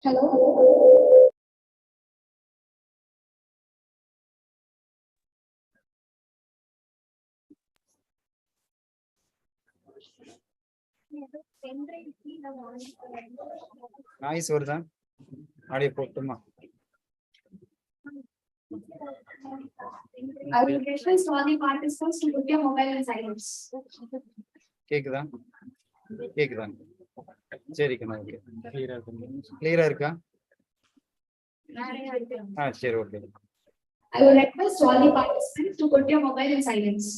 Hello. Nice வருதா? Audio போட்டுமா? I will request all the participants to put your mobile in silence. கேக்குதா? கேக்குதா? சரி கண்ணா, ஓகே. கிளியரா இருக்கா? சரி, okay. I will request all the participants to put your mobile in silence.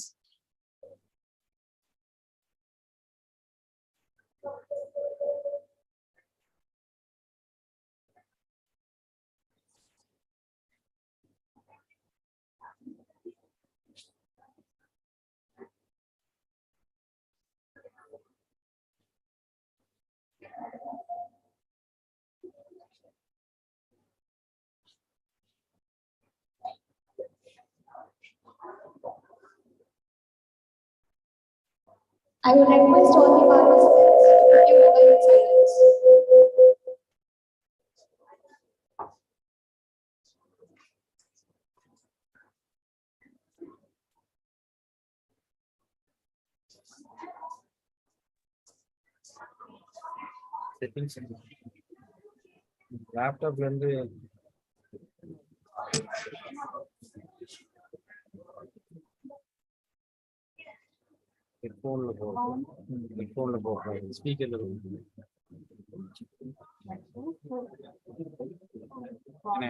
I will request all the participants to put your mobile in silence. Settings லேப்டாப்ல இருந்து ஹெட்ஃபோன்ல போகும். ஹெட்ஃபோன்ல போகும். ஸ்பீக்கர்ல போகும்.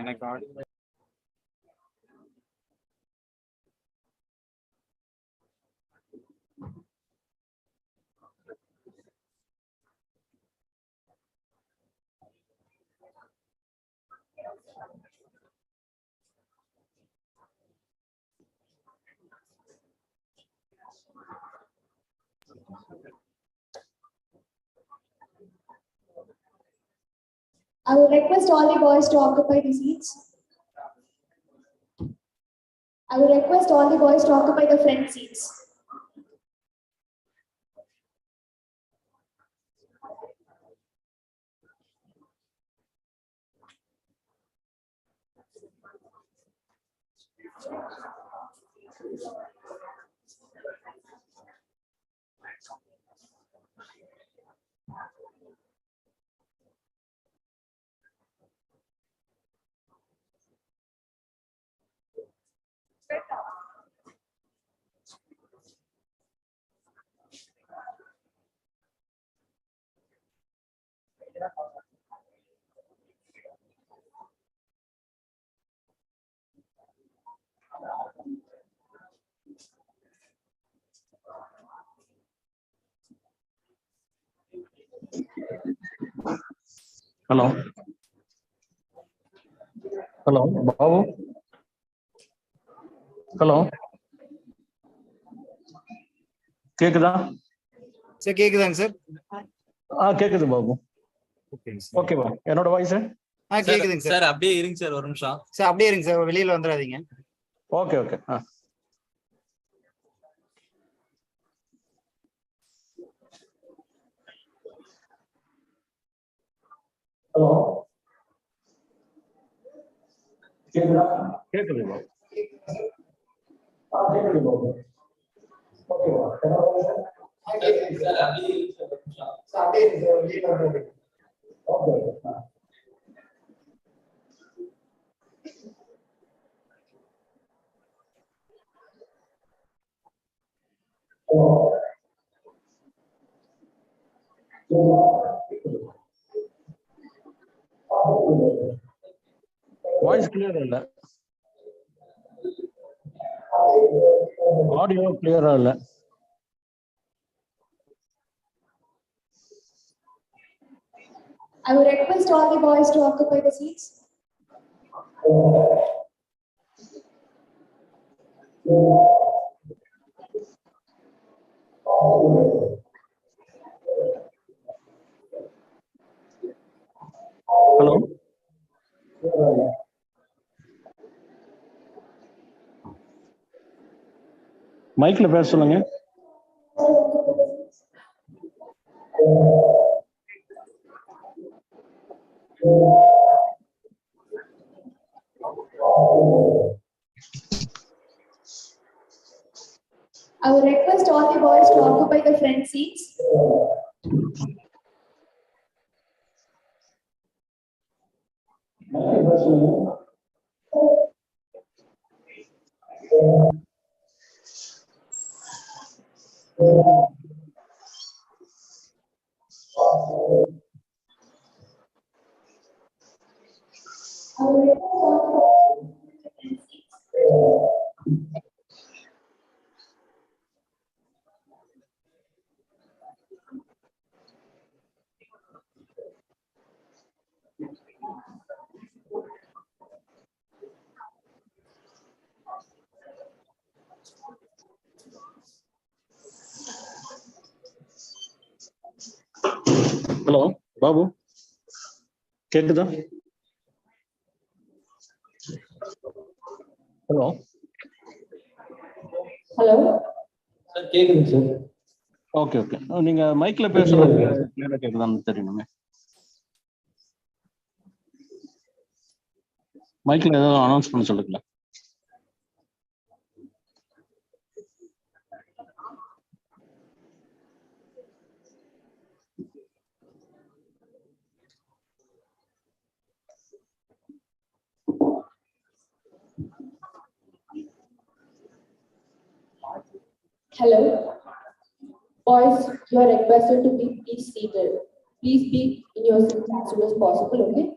எனக்கு audio I will request all the boys to occupy the seats. I will request all the boys to occupy the front seats. Hello. Hello, Babu. Hello. கேக்குதா? Sir கேக்குதாங்க sir? கேக்குது பாபு. ஓகே பா. என்னோட வாய்ஸ்? கேக்குதுங்க சார். சார் அப்படியே இருங்க sir, ஒரு நிமிஷம். சார் அப்படியே இருங்க சார், வெளியில வந்துடாதீங்க. Okay okay. ஹலோ. கேக்குதா? கேக்குது பாபு. கேக்குது பாபு. ஓகே பா. சார் அப்படியே இருங்க சார், ஒரு நிமிஷம். சார் அப்படியே இருங்க சார், வெளியில வந்துடாதீங்க. Okay okay. வாய்ஸ் கிளியரா இல்ல, ஆடியோ கிளியரா இல்ல. I will request all the boys to occupy the seats. Hello மைக்ல பேச சொல்லுங்க. I would request all the boys to occupy the front seats. I would request all the boys to occupy the front seats. Hello Babu கேக்குதா? Hello Hello. Sir கேக்குது sir. Okay okay, நீங்க மைக்ல பேசுறது கிளியரா கேக்குதான்னு தெரியணுமே. மைக்ல ஏதாவது அனௌன்ஸ் பண்ண சொல்லுங்களேன். Hello. Boys, you are requested to be please seated. Please be in your seats as soon as possible, okay?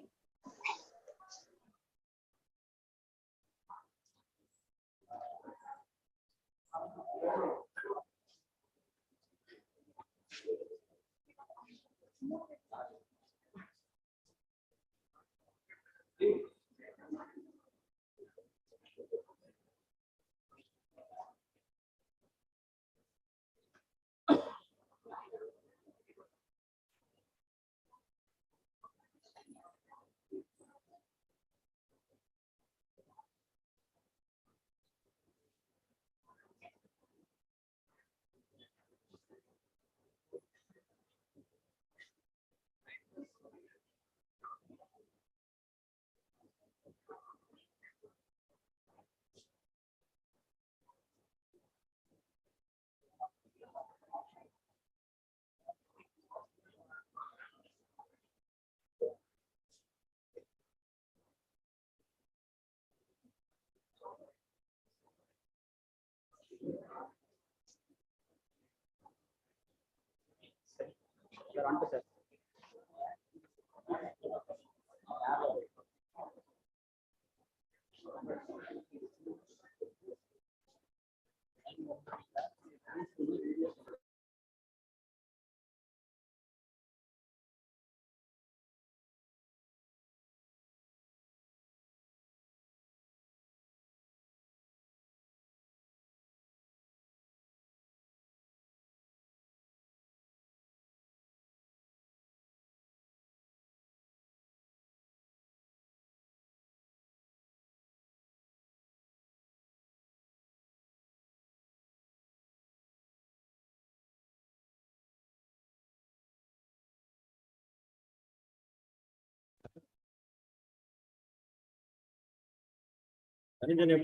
Sir வந்துட்டு சார். தனித்தனியா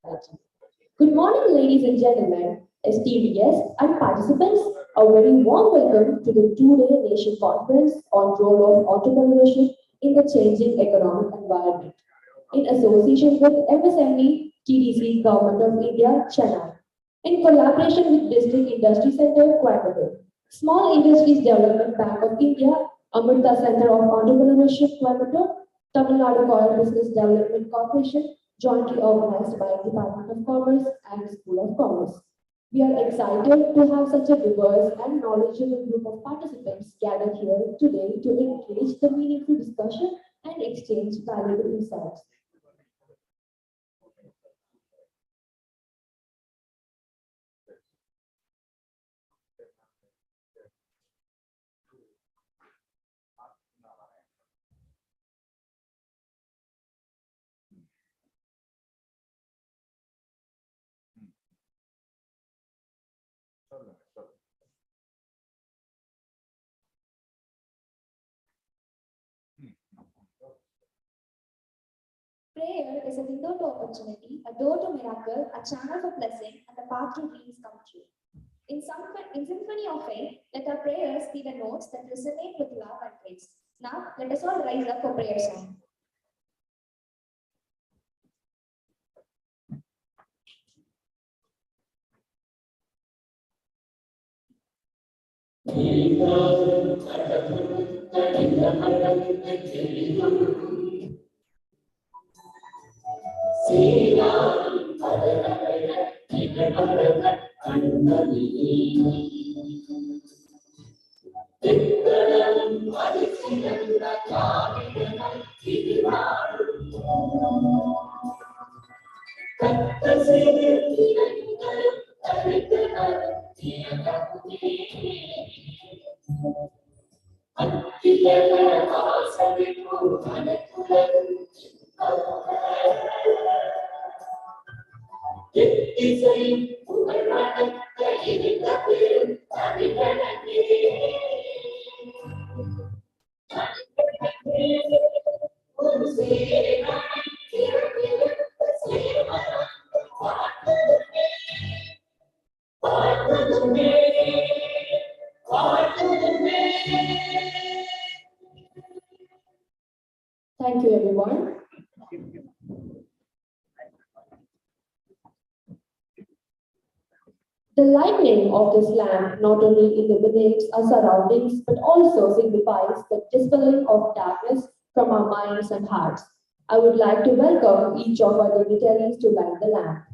Good morning, ladies and gentlemen, esteemed guests and participants. A very warm welcome to the two-day Nation Conference on role of entrepreneurship in the changing economic environment, in association with MSME, TDC, Government of India, Chennai, in collaboration with District Industry Center, Coimbatore, Small Industries Development Bank of India, Amrita Center of Entrepreneurship, Coimbatore, Tamil Nadu Coal Business Development Corporation, jointly organized by Department of Commerce and School of Commerce. We are excited to have such a diverse and knowledgeable group of participants gathered here today to engage the meaningful discussion and exchange valuable insights. Prayer is a window to opportunity, a door to miracle, a channel for blessing, and the path to dreams come true. In Symphony of Faith, let our prayers be the notes that resonate with love and grace. Now, let us all rise up for prayer song. Thank you, everyone. The lightning of this lamp not only illuminates our surroundings but also signifies the dispelling of darkness from our minds and hearts. I would like to welcome each of our dignitaries to light the lamp.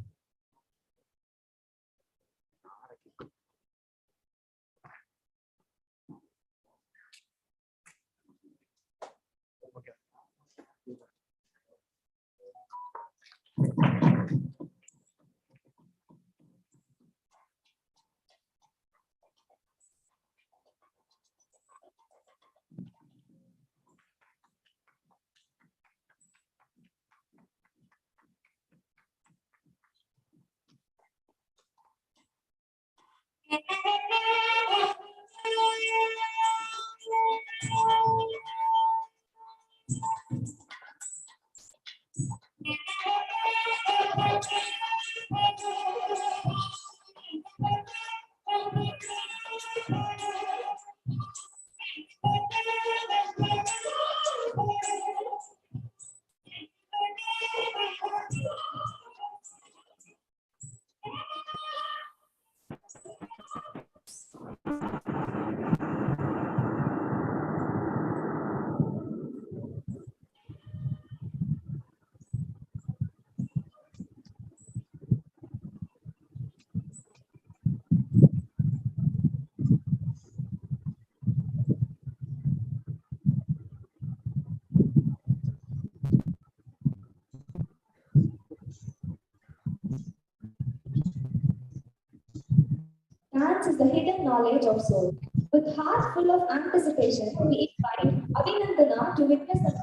Dance is the hidden knowledge of soul. With heart full of anticipation, we invite Abhinandana to witness the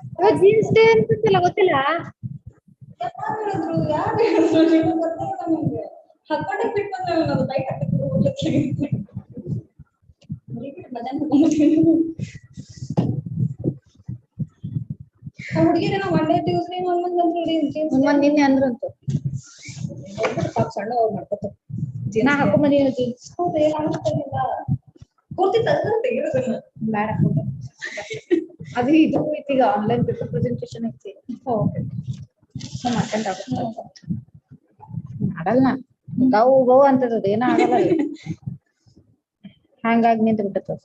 ಹುಡುಗಿರೇನೋ Monday Tuesday ಒಂದೊಂದು ನಿನ್ನೆ ಅಂದ್ರಂತು ಪಾಪ ಸಣ್ಣ ಅವ್ರು ಮಾಡ್ಕೊತ ದಿನ ಹಾಕೊಂಬಂದಿ jeans ಏನಾಗ್ತಿಲ್ಲ ಪೂರ್ತಿ ತಂದ್ರೆ ತೆಗಿರೋದನ್ನ ಬೇಡ ಅದು ಇದು ಐತಿ ಈಗ ಆನ್ಲೈನ್ ಪೇಪರ್ ಪ್ರೆಸೆಂಟೇಶನ್ ಐತಿ ಓಕೆ ಅಟೆಂಡ್ ಮಾಡಲ್ಲ ಗೌ ಅಂತದ ಏನ ಆಗಲ್ಲ ಹಂಗಾಗಿ ನಿಂತು ಬಿಟ್ಟದ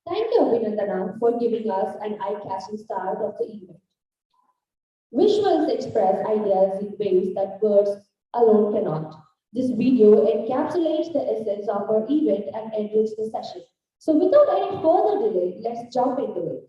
Thank you, Abhinandana, for giving us an eye-catching start of the event. Visuals express ideas in ways that words alone cannot. This video encapsulates the essence of our event and enriches the session. So without any further delay, let's jump into it.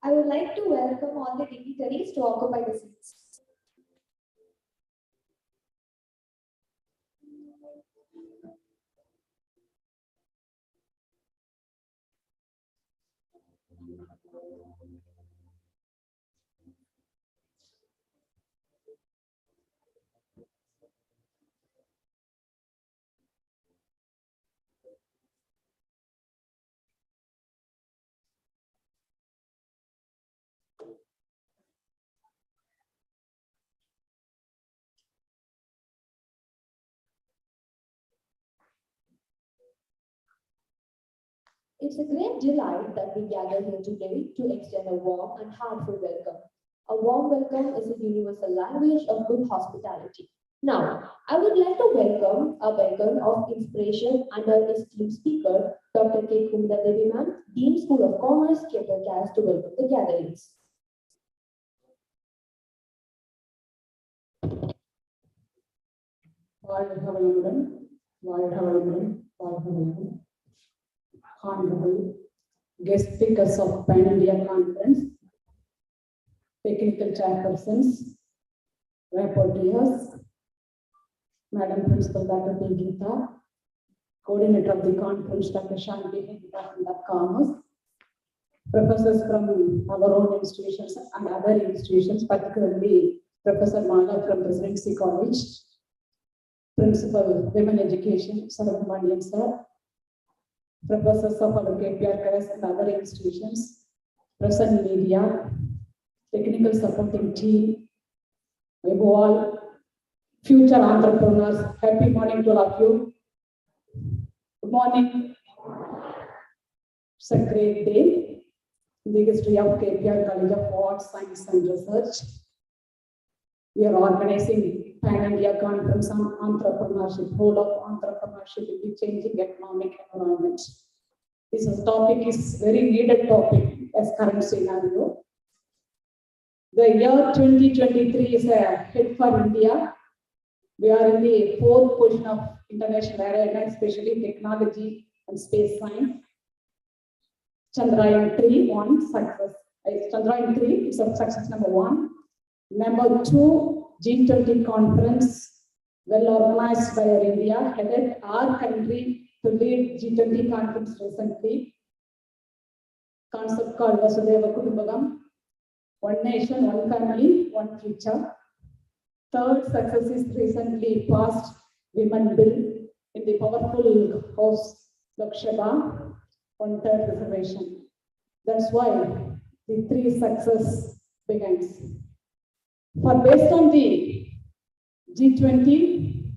I would like to welcome all the dignitaries to occupy the seats. It's a great delight that we gather here today to extend a warm and heartfelt welcome. A warm welcome is a universal language of good hospitality. Now, I would like to welcome a beacon of inspiration and our esteemed speaker, Dr. K. Kumda Devi Ma'am, Dean School of Commerce, Catercast, to welcome the gatherings. Honorable guest speakers of Pan India Conference, technical chairpersons, rapporteurs, Madam Principal Dr. P. Geeta, coordinator of the conference Dr. Shanti, Department of Commerce, professors from our own institutions and other institutions, particularly Professor Mala from Presidency College, Principal Women Education, Saravamandian sir, professors of our KPRKS and other institutions, present media, technical supporting team, above all, future entrepreneurs. Happy morning to all of you. Good morning. It's a great day in the history of KPR College of Arts, Science and Research. We are organizing Pan India Conference on entrepreneurship, role of entrepreneurship in the changing economic environment. This topic is very needed topic as current scenario. The year 2023 is a hit for India. We are in the fourth position of international arena, especially technology and space science. Chandrayaan 3, one success. Chandrayaan 3 is a success number 1. Number 2, G20 conference, well organized by India, headed our country to lead G20 conference recently. Concept called Vasudhaiva Kutumbakam, one nation, one family, one future. Third success is recently passed Women Bill in the powerful House Lok Sabha, 1/3 reservation. That's why the 3 success begins. For based on the G20,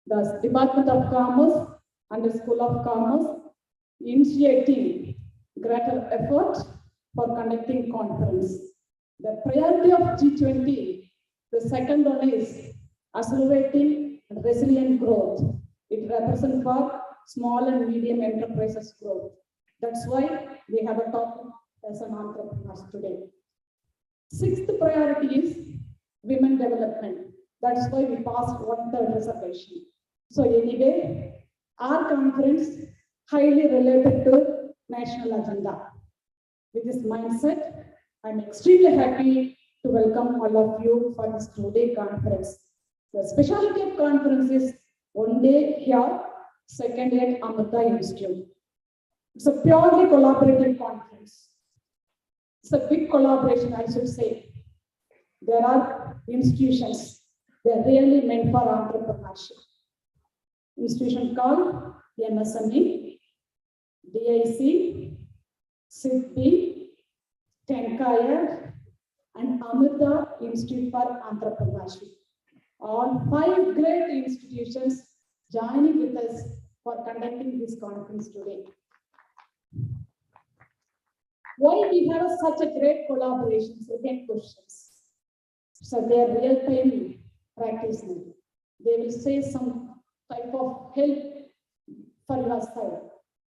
the Department of Commerce and the School of Commerce initiating greater effort for conducting conference. The priority of G20, the second one is accelerating resilient growth. It represents for small and medium enterprises growth. That's why we have a topic as an entrepreneurs today. 6th priority is women development. That's why we passed 1/3 reservation. So anyway, our conference highly related to national agenda. With this mindset, I'm extremely happy to welcome all of you for this 2-day conference. The specialty of conference is 1 day here, 2nd day at Amrita Institute. It's a purely collaborative conference. It's a big collaboration, I should say. There are institutions that are really meant for entrepreneurship. Institution called MSME, DIC, SIDBI, Tenkaya, and Amrita Institute for Entrepreneurship. All 5 great institutions joining with us for conducting this conference today. Why we have such a great collaboration? Second questions. So they are real-time practicing. They will say some type of help for your side.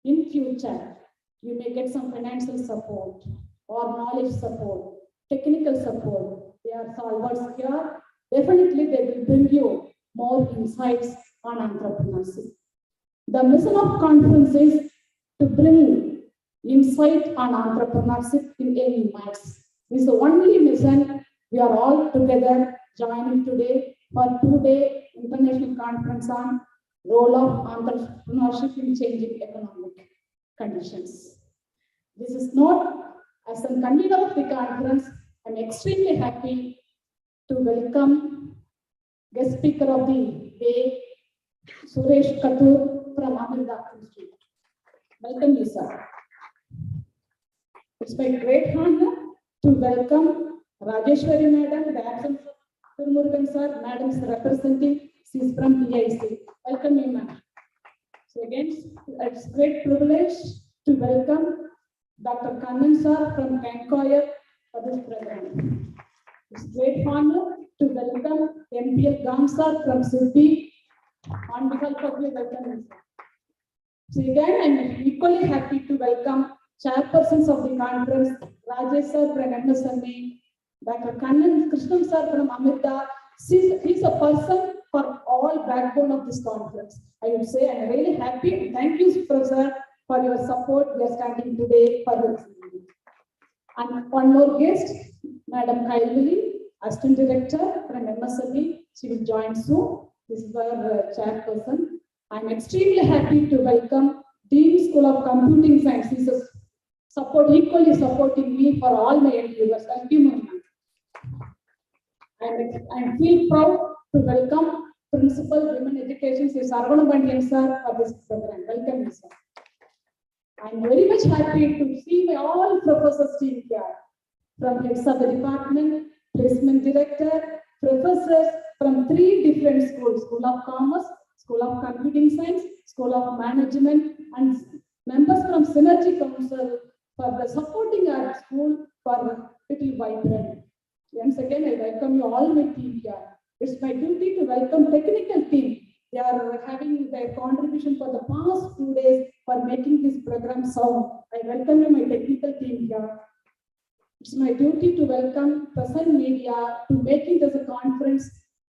In future, you may get some financial support or knowledge support, technical support. They are solvers here. Definitely, they will bring you more insights on entrepreneurship. The mission of conference is to bring insight on entrepreneurship in any minds. This is the only mission. We are all together joining today for 2-day international conference on role of entrepreneurship in changing economic conditions. This is not as a convener of the conference. I'm extremely happy to welcome guest speaker of the day, Suresh Katur from Amrita Institute. Welcome you, sir. It's my great honor to welcome Rajeshwari Madam, the absence of Thirumurugan sir, Madam is representing, she's from PIC. Welcome you, ma'am. So again, it's great privilege to welcome Dr. Kannan sir from Kankoya for this program. It's great honor to welcome MPL Gang sir from Siddhi. On behalf of you, welcome. So again, I'm equally happy to welcome chairpersons of the conference, Rajesh sir from MSME, Dr. Kannan Krishnan sir from Amrita. He's a person for all backbone of this conference. I would say I'm really happy. Thank you, Professor, for your support. We are standing today for this meeting. And one more guest, Madam Kailvili, Assistant Director from MSME. She will join soon. This is our chairperson. I'm extremely happy to welcome Dean School of Computing Sciences, equally supporting me for all my endeavors. Thank you, ma'am. I feel proud to welcome Principal Women Education, Sri Sarvana Bandian sir, for this program. Welcome, sir. I'm very much happy to see my all professors team here, from heads of the department, placement director, professors from 3 different schools: School of Commerce, School of Computing Science, School of Management, and members from Synergy Council for the supporting our school for little vibrant. Once again, I welcome you all my team here. It's my duty to welcome technical team. They are having their contribution for the past 2 days for making this program sound. I welcome you, my technical team here. It's my duty to welcome present media to making this a conference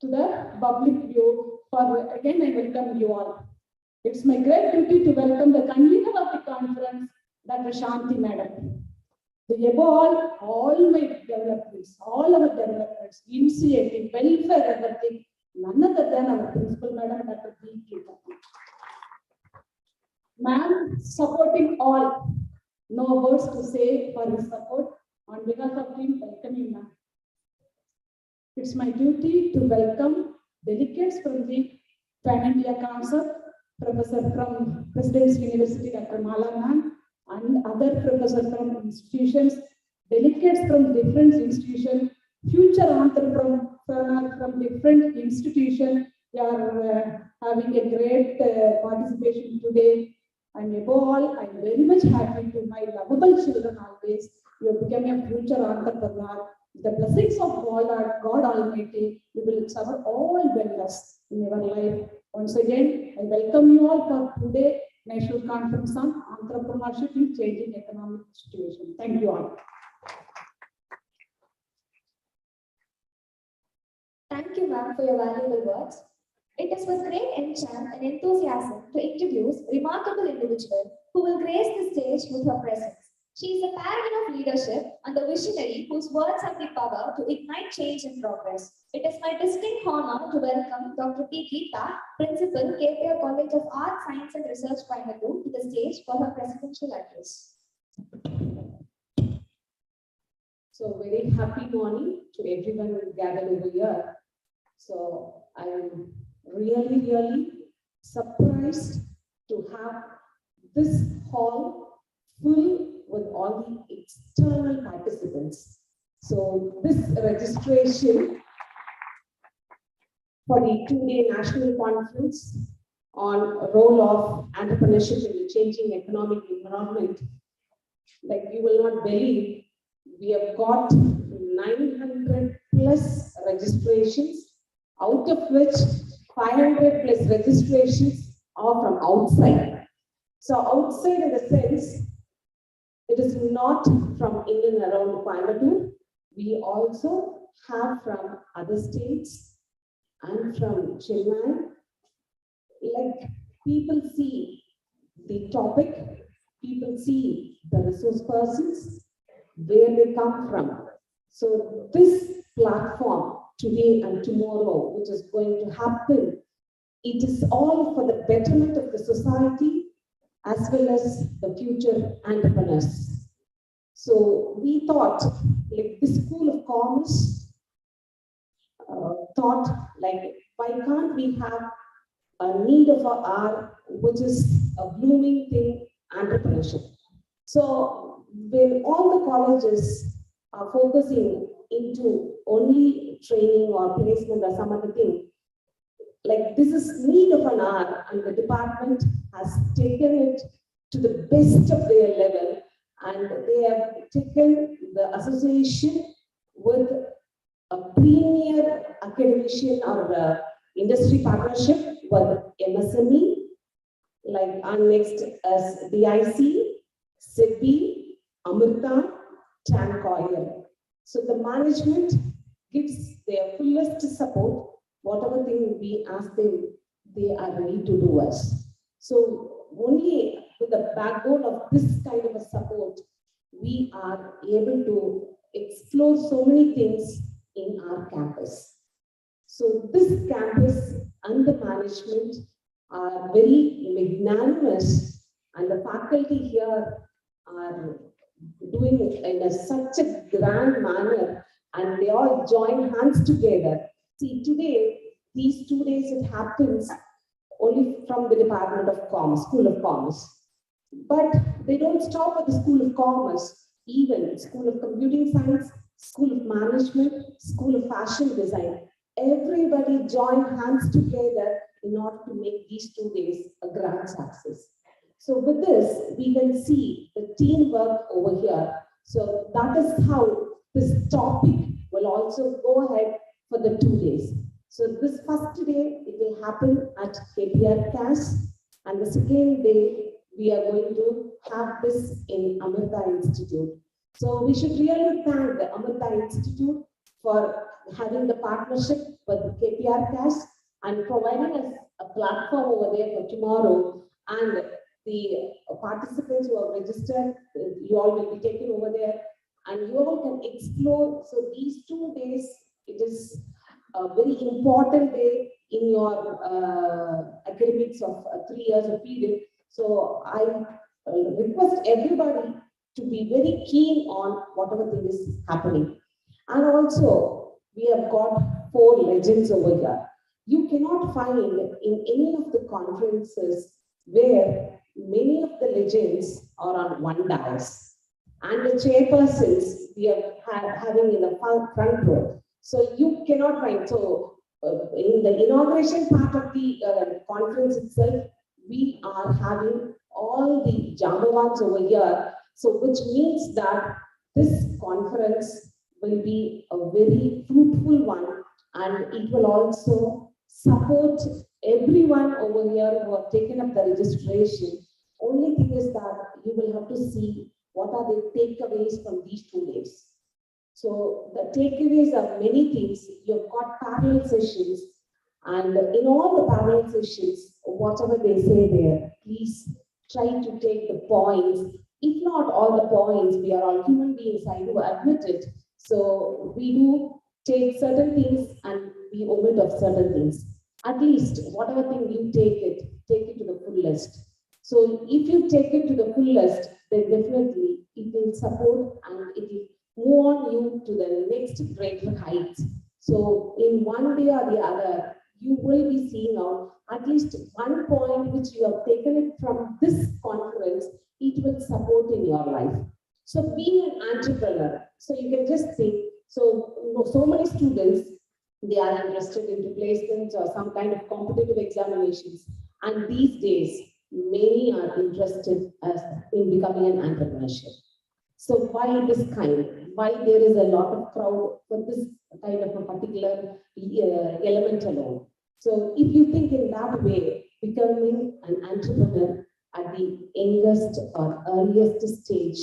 to the public view. For again, I welcome you all. It's my great duty to welcome the convener of the conference, Dr. Shanti Madam. Above all my developments, all our developments, initiative, welfare, everything, none other than our principal madam, Dr. B. Ma'am, supporting all. No words to say for his support. On behalf of him, welcome you, ma'am. It's my duty to welcome delegates from the Pan India Council, Professor from President's University, Dr. Mala ma'am, and other professors from institutions, delegates from different institutions, future entrepreneurs from different institutions. They are having a great participation today. And above all, I'm very much happy to my lovable children always. You have become a future entrepreneur. The blessings of God Almighty, you will serve all wellness in your life. Once again, I welcome you all for today. National Conference on Entrepreneurship in Changing Economic Situation. Thank you all. Thank you, ma'am, for your valuable words. It is with great enchantment and enthusiasm to introduce a remarkable individual who will grace the stage with her presence. She is a paragon of leadership and a visionary whose words have the power to ignite change and progress. It is my distinct honor to welcome Dr. P. Geeta, Principal, KPR College of Art, Science and Research, Coimbatore, to the stage for her presidential address. So very happy morning to everyone gathered over here. So I am really surprised to have this hall full with all the external participants. So this registration for the 2-day national conference on role of entrepreneurship in the changing economic environment, like you will not believe, we have got 900 plus registrations, out of which 500 plus registrations are from outside. So outside in the sense, it is not from in and around Coimbatore. We also have from other states and from Chennai. Like people see the topic, people see the resource persons, where they come from. So this platform today and tomorrow, which is going to happen, it is all for the betterment of the society as well as the future entrepreneurs. So we thought, like the School of Commerce thought, like, why can't we have a need of our hour, which is a blooming thing, entrepreneurship. So when all the colleges are focusing into only training or placement or some other thing, like this is need of an hour, and the department has taken it to the best of their level, and they have taken the association with a premier academician or industry partnership with MSME, like our next as DIC, SEBI, Amrita, Tancoil. So the management gives their fullest support, whatever thing we ask them, they are ready to do us. So only with the backbone of this kind of a support, we are able to explore so many things in our campus. So this campus and the management are very magnanimous, and the faculty here are doing it in such a grand manner, and they all join hands together. See, today, these 2 days, it happens only from the Department of Commerce, School of Commerce. But they don't stop at the School of Commerce, even School of Computing Science, School of Management, School of Fashion Design. Everybody join hands together in order to make these 2 days a grand success. So with this, we can see the teamwork over here. So that is how this topic will also go ahead for the 2 days. So this first day, it will happen at KPR CAS, and the second day, we are going to have this in Amrita Institute. So we should really thank the Amrita Institute for having the partnership with KPR CAS and providing us a platform over there for tomorrow. And the participants who are registered, you all will be taken over there and you all can explore. So these 2 days, it is a very important day in your academics of 3 years of period. So I request everybody to be very keen on whatever thing is happening. And also, we have got 4 legends over here. You cannot find in any of the conferences where many of the legends are on one dais. And the chairpersons we are having in the front row. So you cannot find. So in the inauguration part of the conference itself, we are having all the Jambavans over here. So which means that this conference will be a very fruitful one, and it will also support everyone over here who have taken up the registration. Only thing is that you will have to see what are the takeaways from these 2 days. So the takeaways are many things. You've got parallel sessions, and in all the parallel sessions, whatever they say there, please try to take the points. If not all the points, we are all human beings, I do admit it. So we do take certain things and we omit of certain things. At least whatever thing you take it to the fullest. So if you take it to the fullest, then definitely it will support and it will move on you to the next greater heights. So in one way or the other, you will be seeing out at least one point which you have taken it from this conference, it will support in your life. So being an entrepreneur, so you can just think, so many students, they are interested into placements or some kind of competitive examinations. And these days, many are interested in becoming an entrepreneurship. So why this kind? Why there is a lot of crowd for this kind of a particular element alone? So if you think in that way, becoming an entrepreneur at the youngest or earliest stage,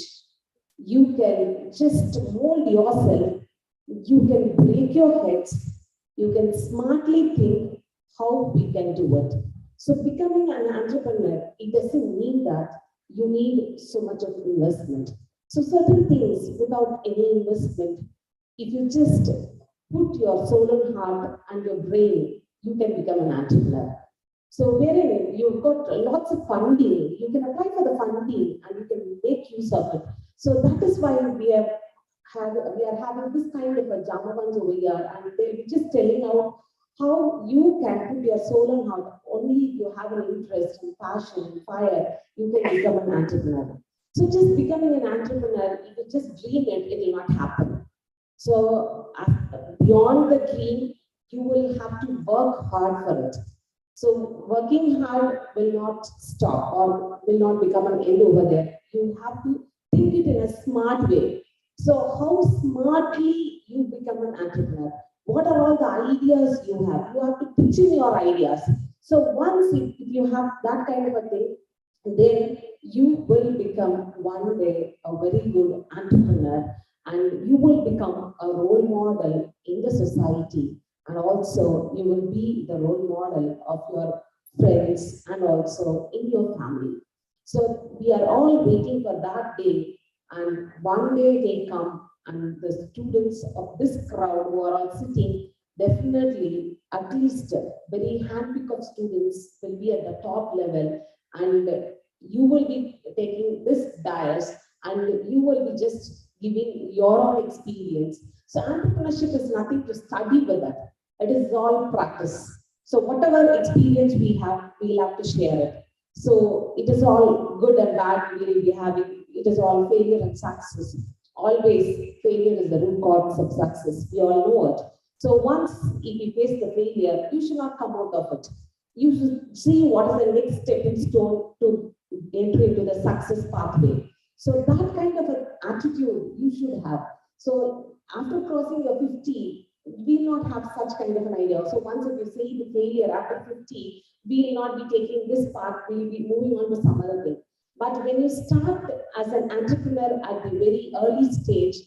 you can just mold yourself, you can break your heads, you can smartly think how we can do it. So becoming an entrepreneur, it doesn't mean that you need so much of investment. So certain things without any investment, if you just put your soul and heart and your brain, you can become an entrepreneur. So wherein you've got lots of funding, you can apply for the funding and you can make use of it. So that is why we are having this kind of a Jambavans over here, and they're just telling out how you can put your soul and heart. Only if you have an interest and passion and fire, you can become an entrepreneur. So just becoming an entrepreneur, if you just dream it, it will not happen. So beyond the dream, you will have to work hard for it. So working hard will not stop or will not become an end over there. You have to think it in a smart way. So how smartly you become an entrepreneur? What are all the ideas you have? You have to pitch in your ideas. So once if you have that kind of a thing, then you will become one day a very good entrepreneur and you will become a role model in the society, and also you will be the role model of your friends and also in your family. So we are all waiting for that day, and one day they come and the students of this crowd who are all sitting, definitely at least very handpick of students will be at the top level, and you will be taking this dais and you will be just giving your own experience. So entrepreneurship is nothing to study with that. It is all practice. So whatever experience we have, we'll have to share it. So it is all good and bad we will be having. It is all failure and success. Always failure is the root cause of success. We all know it. So once if you face the failure, you should not come out of it. You should see what is the next stepping stone to enter into the success pathway. So that kind of an attitude you should have. So after crossing your 50, we will not have such kind of an idea. So once if you see the failure after 50, we will not be taking this path, we will be moving on to some other thing. But when you start as an entrepreneur at the very early stage,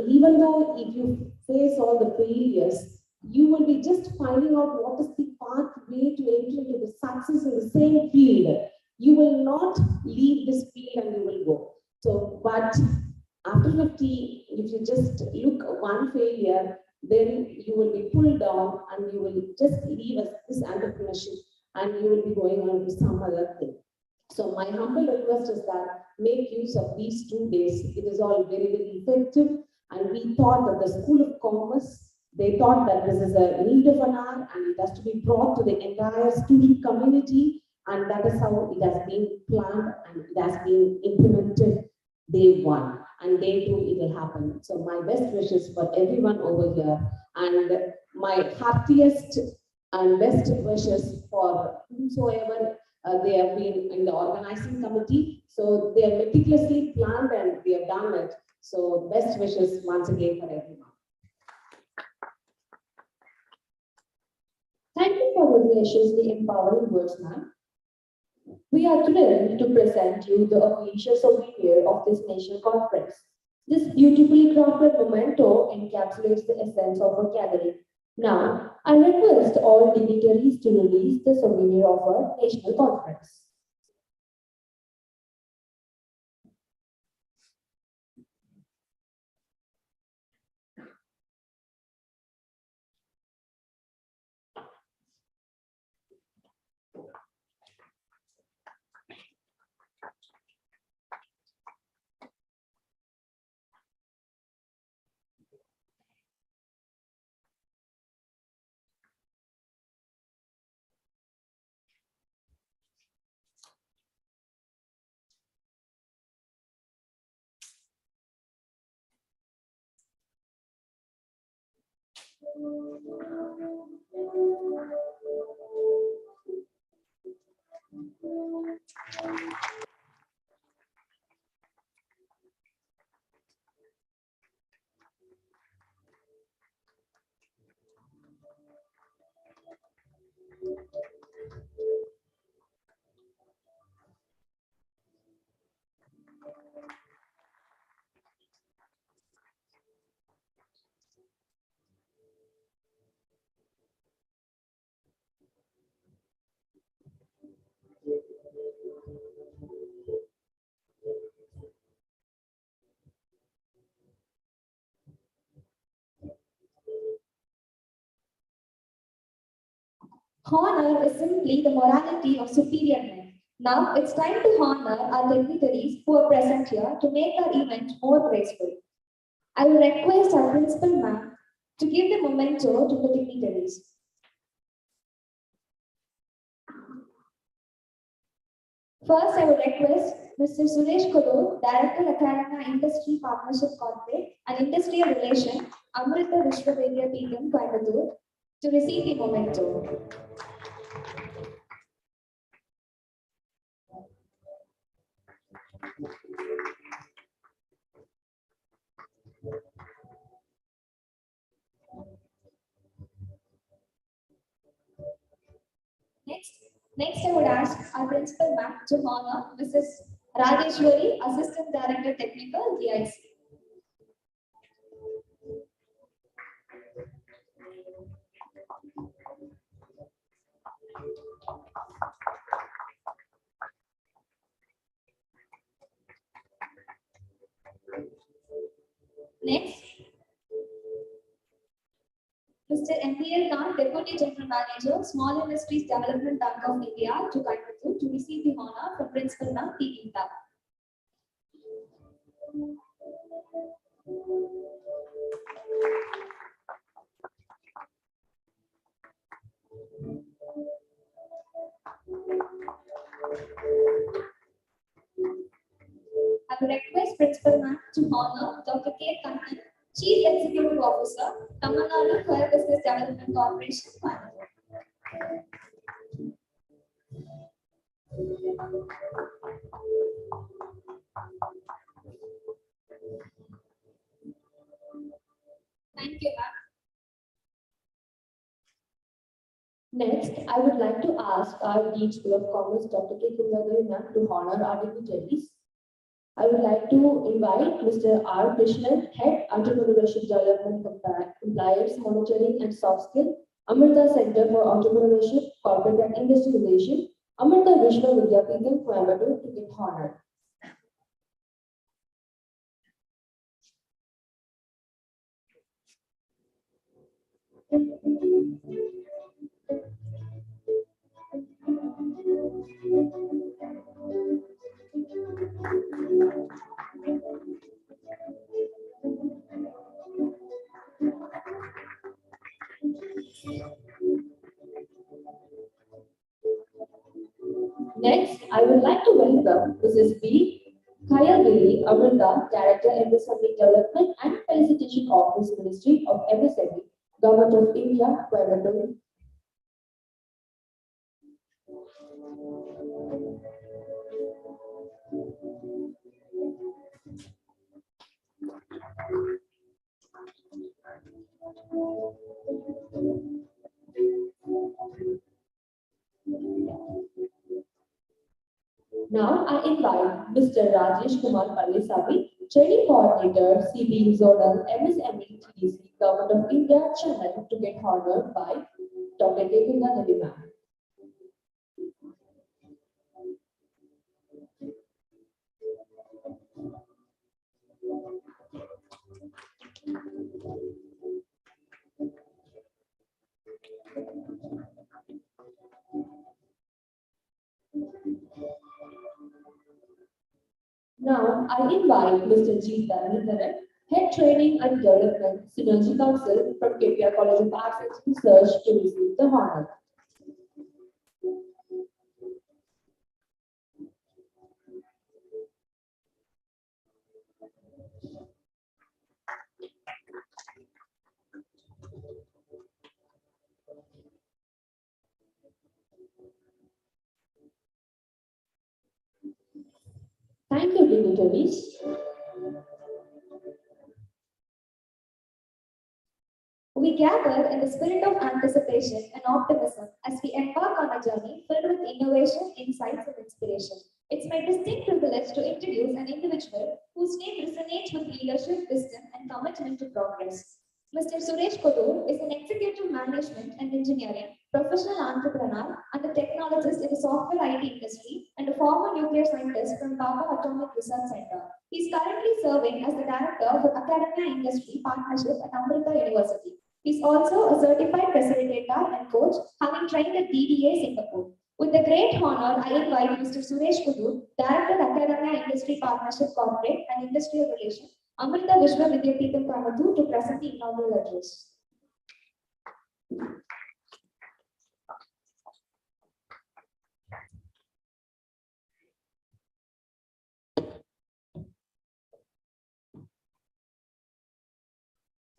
even though if you face all the failures, you will be just finding out what is the pathway to enter into the success in the same field. You will not leave this field and you will go. So, but after 50, if you just look at one failure, then you will be pulled down and you will just leave this entrepreneurship and you will be going on to some other thing. So my humble request is that make use of these 2 days. It is all very, very effective. And we thought that the School of Commerce, they thought that this is a need of an hour and it has to be brought to the entire student community. And that is how it has been planned and it has been implemented day 1. And day 2, it will happen. So my best wishes for everyone over here, and my heartiest and best wishes for whomsoever they have been in the organizing committee. So they have meticulously planned and they have done it. So best wishes once again for everyone. Thank you for the graciously empowering words, ma'am. We are thrilled to present you the official souvenir of this national conference. This beautifully crafted memento encapsulates the essence of our gathering. Now, I request all dignitaries to release the souvenir of our national conference. Honor is simply the morality of superior men. Now it's time to honor our dignitaries who are present here to make our event more graceful. I will request our principal ma'am to give the memento to the dignitaries. First, I will request Mr. Suresh Kodor, Director Academy Industry Partnership Corporate and Industrial Relation, Amrita Vishwavedya Peetham, Coimbatore, to receive the memento. Next, I would ask our principal ma'am to honor Mrs. Rajeshwari, Assistant Director Technical, DIC. Next, Mr. MPL Khan, Deputy General Manager, Small Industries Development Bank of India, to Coimbatore, to receive the honor from Principal Ma'am P. Geeta. I would request Principal Ma'am to honor Dr. K. Kannan, Chief Executive Officer, Tamil Nadu Fire Business Development Corporation, Coimbatore. Thank you, ma'am. Next, I would like to ask our Dean School of Commerce, Dr. K. Kundadevi ma'am, to honor our dignitaries. I would like to invite Mr. R. Krishnan, Head Entrepreneurship Development Compliance Monitoring and Soft Skill, Amrita Center for Entrepreneurship, Corporate and Industry Relations, Amrita Vishwa Vidyapeetham, Coimbatore, to get honored. Next, I would like to welcome Mrs. B. Kayagiri Amrita, Director, MSME Development and Felicitation Office, Ministry of MSME, Government of India, Coimbatore. Now I invite Mr. Rajesh Kumar Pallisabi, Training Coordinator, CB Zonal MSME TDC, Government of India, Chennai, to get honored by Dr. K. Kundadevi ma'am. Now, I invite Mr. G. Dhanandaran, Head Training and Development, Synergy Council from KPR College of Arts and Research, to receive the honor. Thank you, dignitaries. We gather in the spirit of anticipation and optimism as we embark on a journey filled with innovation, insights, and inspiration. It's my distinct privilege to introduce an individual whose name resonates with leadership, wisdom, and commitment to progress. Mr. Suresh Kodur is an executive management and engineering, professional entrepreneur, and a technologist in the software IT industry, and a former nuclear scientist from Baba Atomic Research Center. He is currently serving as the director of Academia Industry Partnership at Amrita University. He is also a certified facilitator and coach, having trained at DDA Singapore. With the great honor, I invite Mr. Suresh Kudur, Director, Academia Industry Partnership Corporate and Industrial Relations, Amrita Vishwa Vidyapeetham, Coimbatore, to present the inaugural address.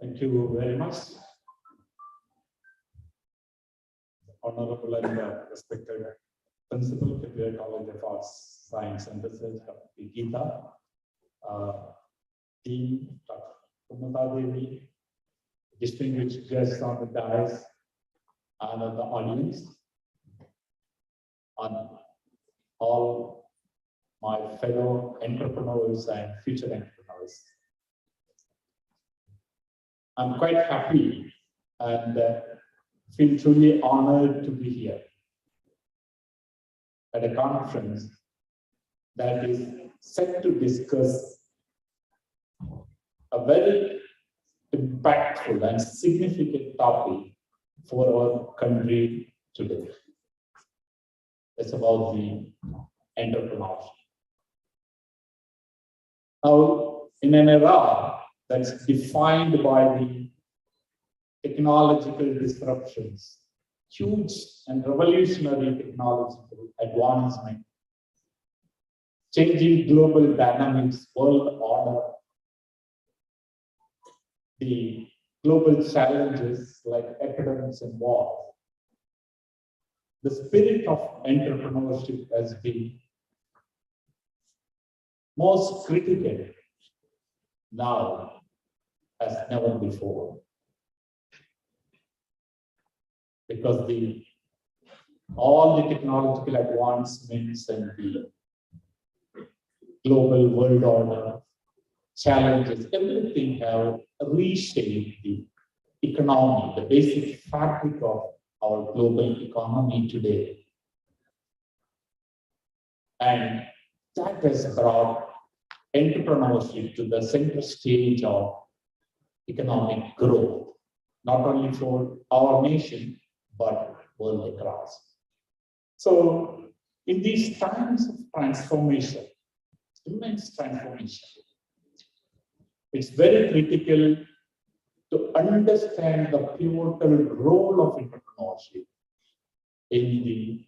Thank you very much. Honorable and respected Principal, KPR College of Arts, Science and Research, P. Geeta, Dean Dr. Kundadevi, distinguished guests on the dais and the audience. on all my fellow entrepreneurs and future entrepreneurs. I'm quite happy and feel truly honored to be here at a conference that is set to discuss a very impactful and significant topic for our country today. It's about the entrepreneurship. Now, in an era that's defined by the technological disruptions, huge and revolutionary technological advancement, changing global dynamics, world order, the global challenges like epidemics and war, the spirit of entrepreneurship has been most critical now as never before. Because all the technological advancements and the global world order challenges, everything have reshaped the economy, the basic fabric of our global economy today. And that has brought entrepreneurship to the center stage of economic growth, not only for our nation, but world across. So in these times of transformation, immense transformation, it's very critical to understand the pivotal role of entrepreneurship in the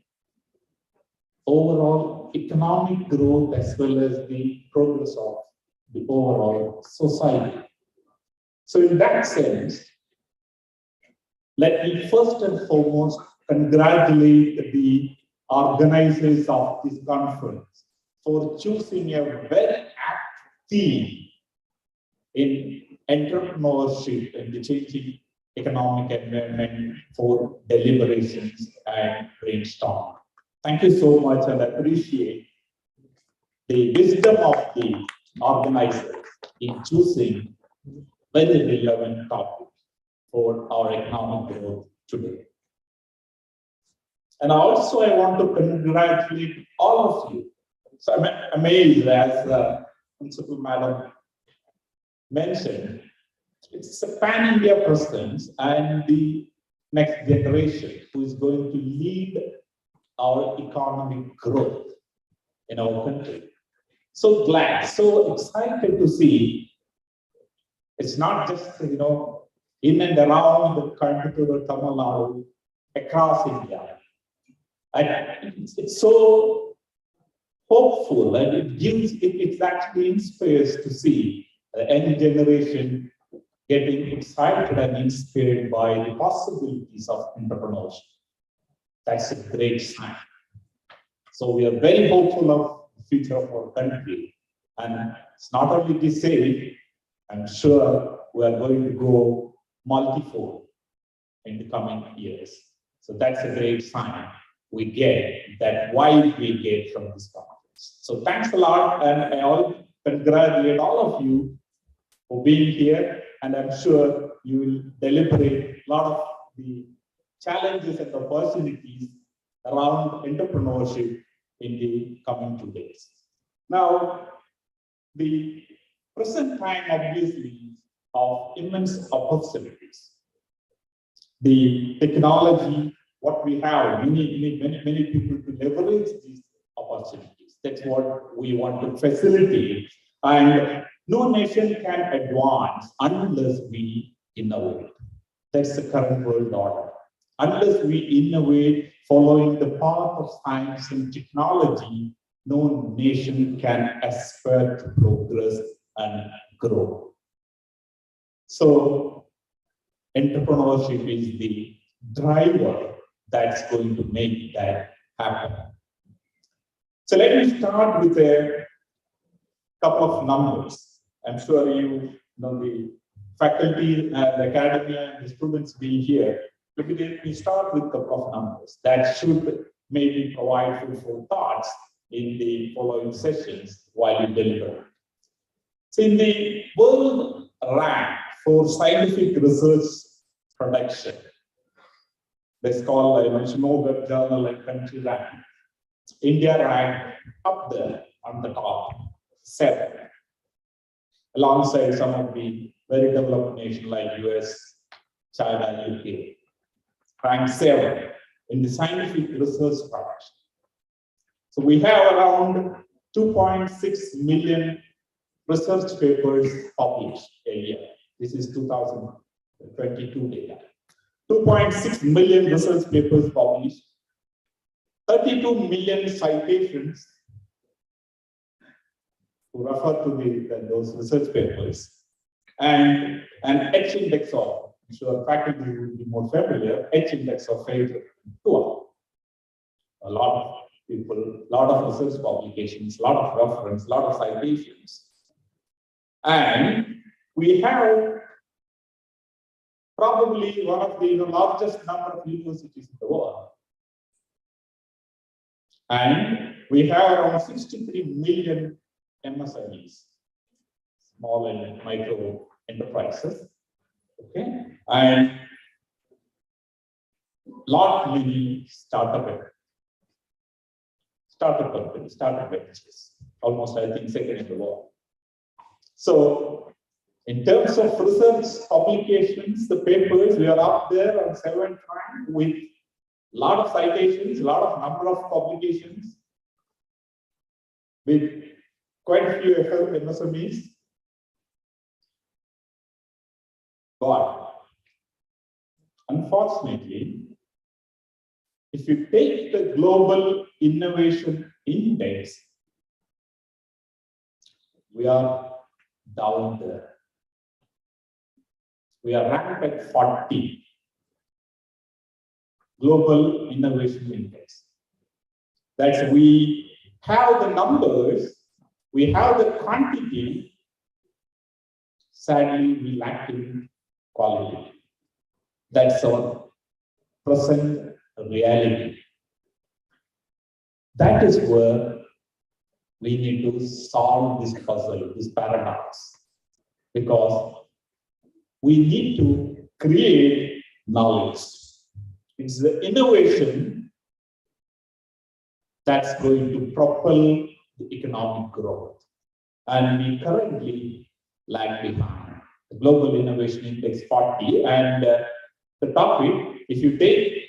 overall economic growth as well as the progress of the overall society. So in that sense, let me first and foremost congratulate the organizers of this conference for choosing a very apt theme in entrepreneurship and the changing economic environment for deliberations and brainstorm. Thank you so much, and I appreciate the wisdom of the organizers in choosing very relevant topics for our economic growth today. And also I want to congratulate all of you. So I'm amazed, as Principal Madam mentioned, it's a pan-India presence and the next generation who is going to lead our economic growth in our country. So glad, so excited to see it's not just, in and around the Coimbatore, Tamil Nadu, across India. And it's so hopeful, and it actually inspires to see the young generation getting excited and inspired by the possibilities of entrepreneurship. That's a great sign. So we are very hopeful of the future of our country. And it's not only to say, I'm sure we are going to go multifold in the coming years. So that's a great sign we get, that why we get from this conference. So thanks a lot, and I all congratulate all of you for being here, and I'm sure you will deliberate a lot of the challenges and opportunities around entrepreneurship in the coming 2 days. Now, the present time obviously of immense opportunities. The technology, what we have, many people to leverage these opportunities. That's what we want to facilitate. And no nation can advance unless we innovate. That's the current world order. Unless we innovate following the path of science and technology, no nation can aspire to progress and grow. So entrepreneurship is the driver that's going to make that happen. So let me start with a couple of numbers. I'm sure you know the faculty and the academia and the students being here. Let me start with a couple of numbers that should maybe provide fruitful thoughts in the following sessions while you deliver. So in the world rank for scientific research production, that's called, I mentioned, Web Journal and country rank. India ranked up there on the top 7, alongside some of the very developed nations like US, China, UK. Ranked 7 in the scientific research production. So we have around 2.6 million research papers published a year. This is 2022 data. 2.6 million research papers published, 32 million citations to refer to those research papers, and an H index of, I'm sure faculty will be more familiar, H index of failure 2. A lot of people, a lot of research publications, a lot of reference, a lot of citations. And we have probably one of the largest number of universities in the world. And we have around 63 million MSMEs, small and micro enterprises, okay, and lot many startup companies, startup ventures, almost I think second in the world. So in terms of research publications, the papers, we are up there on 7th rank with a lot of citations, a lot of number of publications, with quite a few MSMEs. But unfortunately, if you take the Global Innovation Index, we are down there. We are ranked at 40. Global Innovation Index. That's, we have the numbers, we have the quantity, sadly we lack in quality. That's our present reality. That is where we need to solve this puzzle, this paradox, because we need to create knowledge. It's the innovation that's going to propel the economic growth. And we currently lag behind. The Global Innovation Index 40, and the topic, if you take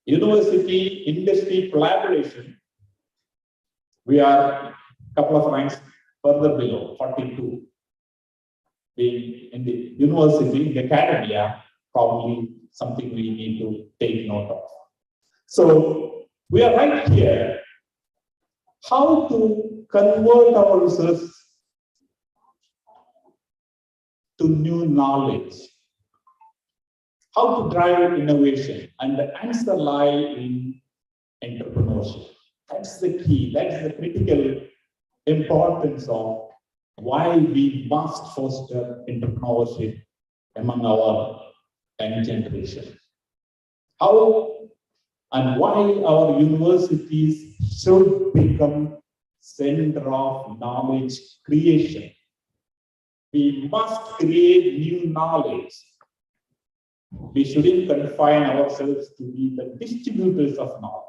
university industry collaboration, we are a couple of ranks further below, 42. Being in the university, in the academia, probably something we need to take note of. So we are right here. How to convert our research to new knowledge? How to drive innovation? And the answer lies in entrepreneurship. That's the key. That's the critical importance of why we must foster entrepreneurship among our young generation. How and why our universities should become center of knowledge creation. We must create new knowledge. We shouldn't confine ourselves to be the distributors of knowledge.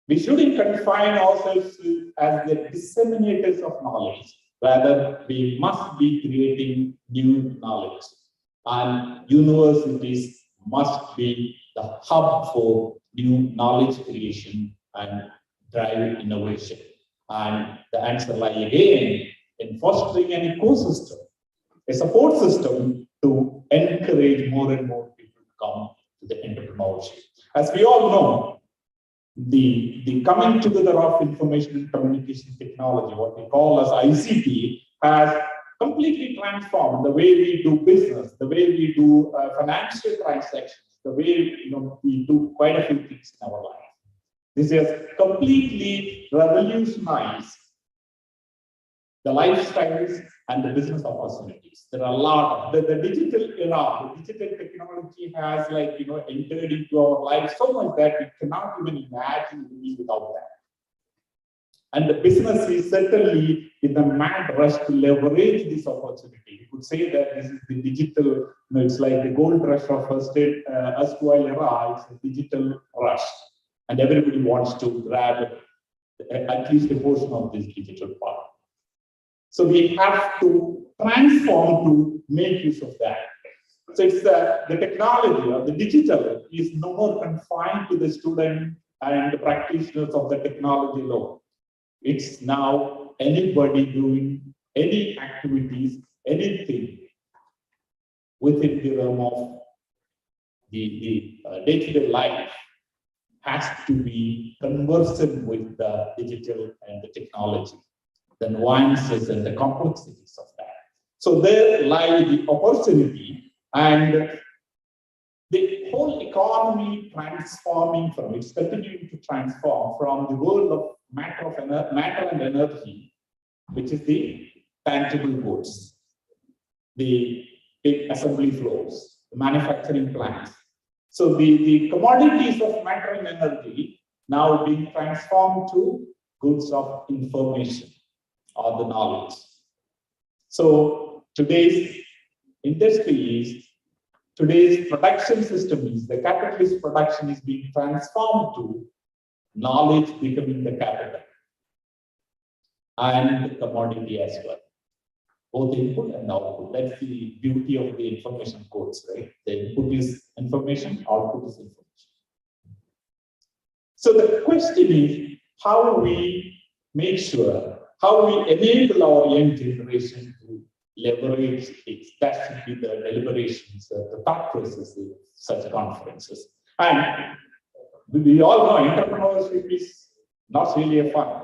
We shouldn't confine ourselves as the disseminators of knowledge. Rather, we must be creating new knowledge. And universities must be the hub for new knowledge creation and drive innovation. And the answer lies again in fostering an ecosystem, a support system to encourage more and more people to come to the entrepreneurship. As we all know, the coming together of information and communication technology, what we call as ICT, has completely transformed the way we do business, the way we do financial transactions, the way we do quite a few things in our life. This has completely revolutionized the lifestyles and the business opportunities. There are a lot of the digital era, the digital technology has entered into our life so much that we cannot even imagine living without that. And the business is certainly in the mad rush to leverage this opportunity. You could say that this is the digital, it's like the gold rush of erstwhile era, it's a digital rush. And everybody wants to grab at least a portion of this digital part. So we have to transform to make use of that. So it's the technology or the digital is no more confined to the student and the practitioners of the technology alone. It's now anybody doing any activities, anything within the realm of the day-to-day life has to be conversant with the digital and the technology, the nuances and the complexities of that. So there lie the opportunity, and the whole economy transforming from, it's continuing to transform from the world of matter and energy, which is the tangible goods, the big assembly floors, the manufacturing plants. So the commodities of matter and energy now being transformed to goods of information or the knowledge. So today's industry is, today's production system is, the capitalist production is being transformed to knowledge becoming the capital and the commodity as well. Both input and output. That's the beauty of the information codes, right? The input is information, output is information. So the question is how we make sure, how we enable our young generation to leverage it. That should be the deliberations, the thought processes of such conferences. And we all know entrepreneurship is not really a fun.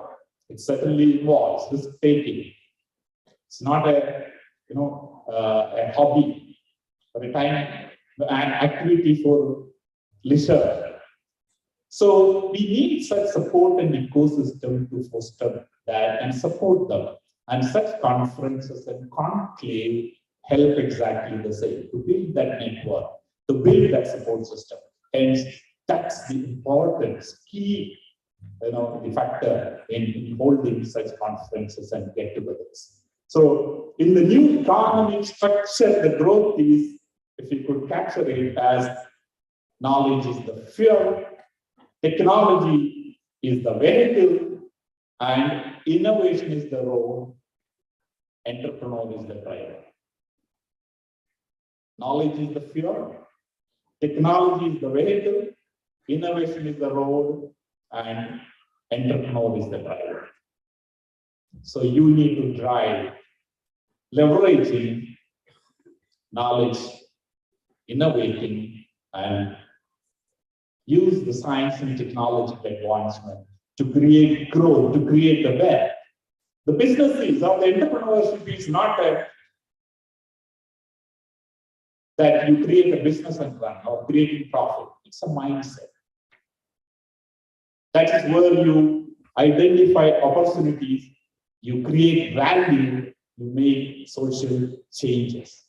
It certainly involves risk-taking. It's not a hobby or a time, an activity for leisure. So we need such support and ecosystem to foster that and support them. And such conferences and conclave help exactly the same, to build that network, to build that support system. Hence, that's the importance, key, the factor in holding such conferences and get-togethers. So in the new economic structure, the growth is, if you could capture it as knowledge is the fuel, technology is the vehicle, and innovation is the road, entrepreneur is the driver. Knowledge is the fuel, technology is the vehicle, innovation is the road, and entrepreneur is the driver. So you need to drive leveraging knowledge, innovating, and use the science and technological advancement to create growth, to create the wealth. The businesses or the entrepreneurship is not that you create a business and run or creating profit. It's a mindset. That is where you identify opportunities, you create value, you make social changes.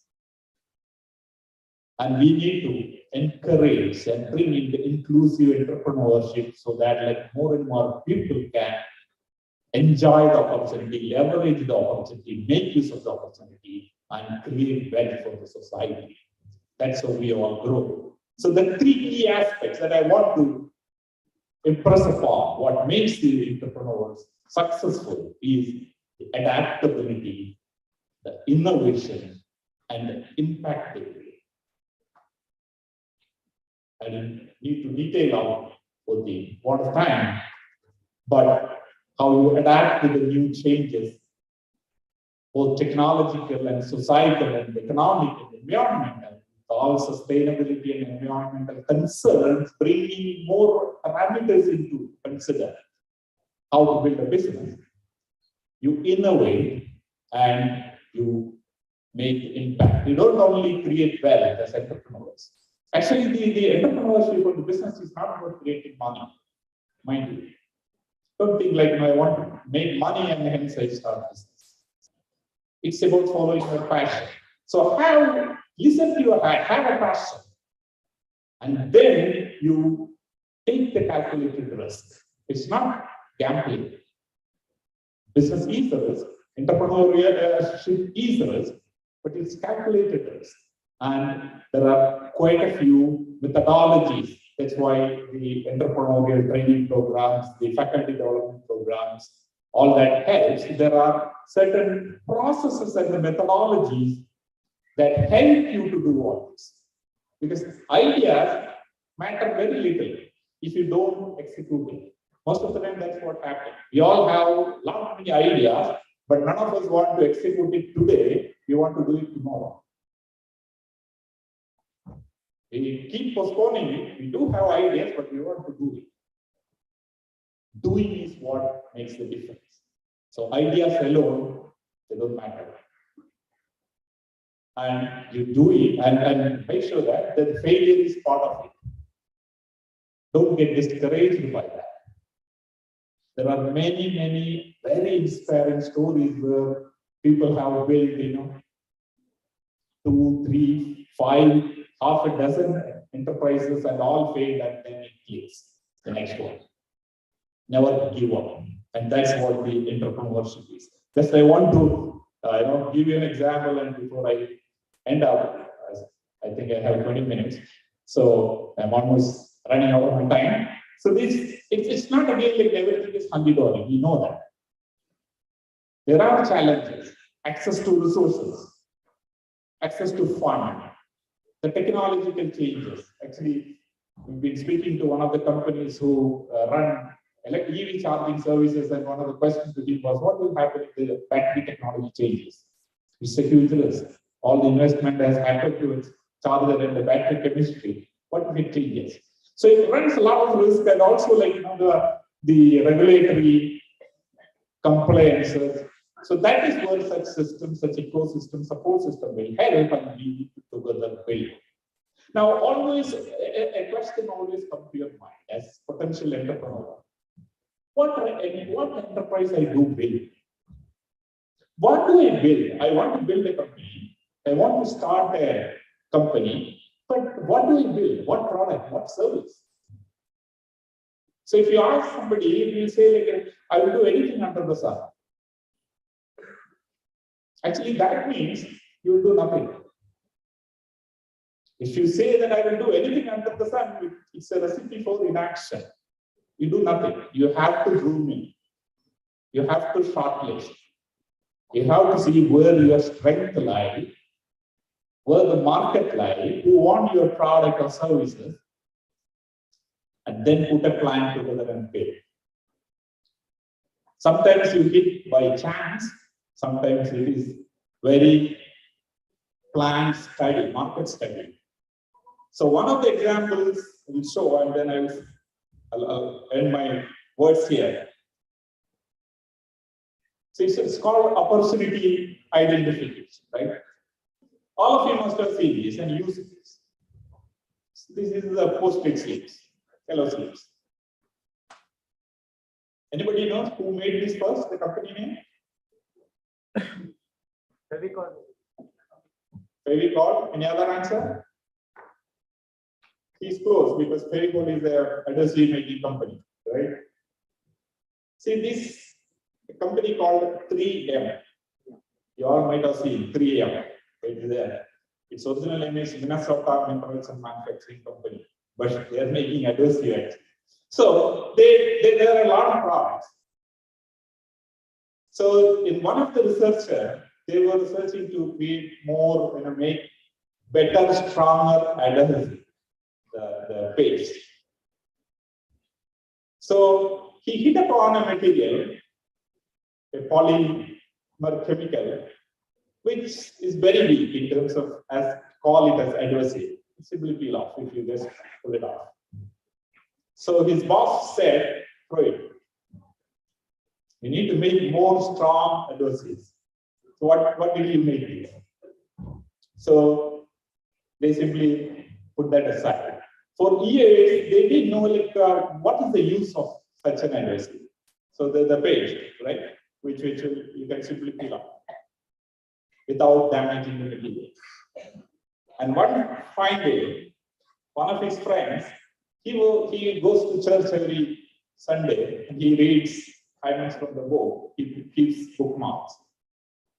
And we need to encourage and bring in the inclusive entrepreneurship so that more and more people can enjoy the opportunity, leverage the opportunity, make use of the opportunity, and create value for the society. That's how we all grow. So the three key aspects that I want to impress upon what makes the entrepreneurs successful is the adaptability, the innovation, and the impactability. I didn't need to detail out for the amount of time, but how you adapt to the new changes, both technological and societal and economic and environmental, all sustainability and environmental concerns, bringing more parameters into consider how to build a business. You innovate and you make impact. You don't only create wealth as entrepreneurs. Actually, the entrepreneurship of the business is not about creating money, mind you. Don't think I want to make money and hence I start business. It's about following your passion. So listen to your heart, have a passion. And then you take the calculated risk. It's not gambling. Business is a risk. Entrepreneurship is a risk, but it's calculated risk. And there are quite a few methodologies. That's why the entrepreneurial training programs, the faculty development programs, all that helps. There are certain processes and the methodologies that help you to do all this. Because ideas matter very little if you don't execute it. Most of the time, that's what happens. We all have a lot of many ideas, but none of us want to execute it today. We want to do it tomorrow. We keep postponing it. We do have ideas, but we want to do it. Doing is what makes the difference. So ideas alone, they don't matter. And you do it and make sure that the failure is part of it. Don't get discouraged by that. There are many, many very inspiring stories where people have built, 2, 3, 5, half a dozen enterprises and all failed, and then it clicks. The next one. Never give up. And that's what the entrepreneurship is. Just I want to give you an example, and before I end up, I think I have 20 minutes. So I'm almost running out of my time. So it's not again like everything is hunky-dory. We know that. There are challenges. Access to resources, access to funding, the technological changes. Actually, we've been speaking to one of the companies who run EV charging services, and one of the questions to him was, what will happen if the battery technology changes? It's a huge risk. All the investment has happened to its charger and the battery chemistry. What if it changes? So it runs a lot of risk, and also the regulatory compliances. So that is where such systems, such ecosystem, support system will help, and we need to together build. Now, always a question always comes to your mind as potential entrepreneur. What enterprise I do build? What do I build? I want to build a company. I want to start a company. But what do I build? What product? What service? So if you ask somebody, he will say, I will do anything under the sun. Actually, that means you will do nothing. If you say that I will do anything under the sun, it's a recipe for inaction. You do nothing. You have to zoom in. You have to shortlist. You have to see where your strength lies, where the market lies, who want your product or services, and then put a plan together and build. Sometimes you hit by chance, sometimes it is very planned study, market study. So one of the examples will show, and then I'll end my words here. So it's called opportunity identification, right? All of you must have seen this and used this. This is the post-it slips, yellow slips. Anybody knows who made this first, the company name? Fevicol. Any other answer? He's close, because Fevicol is a adhesive making company, right? See, this company called 3M. You all might have seen 3M. Right there. Its original name is Minnesota Minerals and Manufacturing Company, but they are making adhesive actually. So there are a lot of products. So in one of the researchers, they were researching to create more, make better, stronger adhesive, the paste. So he hit upon a material, a polymer chemical, which is very weak in terms of, call it as adhesive. It simply peel off if you just pull it off. So his boss said, throw it. You need to make more strong adhesives. So what did you make this? So they simply put that aside. For years, they didn't know what is the use of such an adhesive. So the paste, right, which you can simply peel off. without damaging the material. And one fine day, one of his friends, he goes to church every Sunday and he reads 5 minutes from the book. He keeps bookmarks.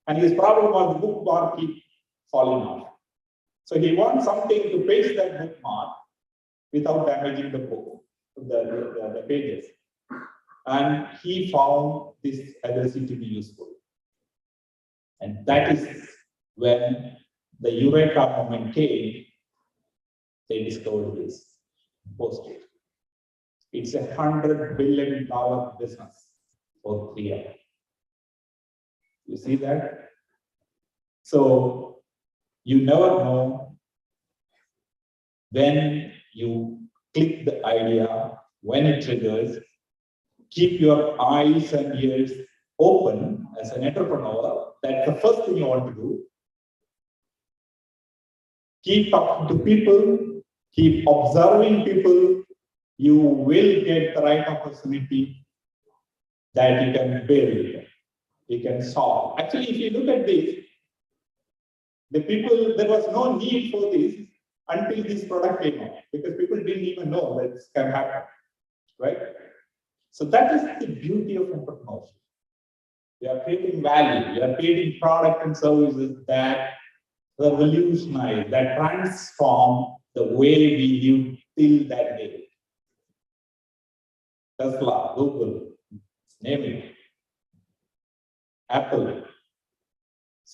And his problem was the bookmark keep falling off. So he wants something to paste that bookmark without damaging the book, the pages. And he found this adhesive to be useful. And that is when the Eureka moment came, they discovered this Post-it. It's a $100 billion business for 3 years. You see that? So you never know when you click the idea, when it triggers. Keep your eyes and ears open as an entrepreneur. That's the first thing you want to do. Keep talking to people, keep observing people. You will get the right opportunity that you can build, you can solve. Actually, if you look at this, the people, there was no need for this until this product came out, because people didn't even know that this can happen, right? So that is the beauty of entrepreneurship. You are creating value, you are creating product and services that revolutionize, that transform the way we live till that day. Tesla, Google, name it, Apple.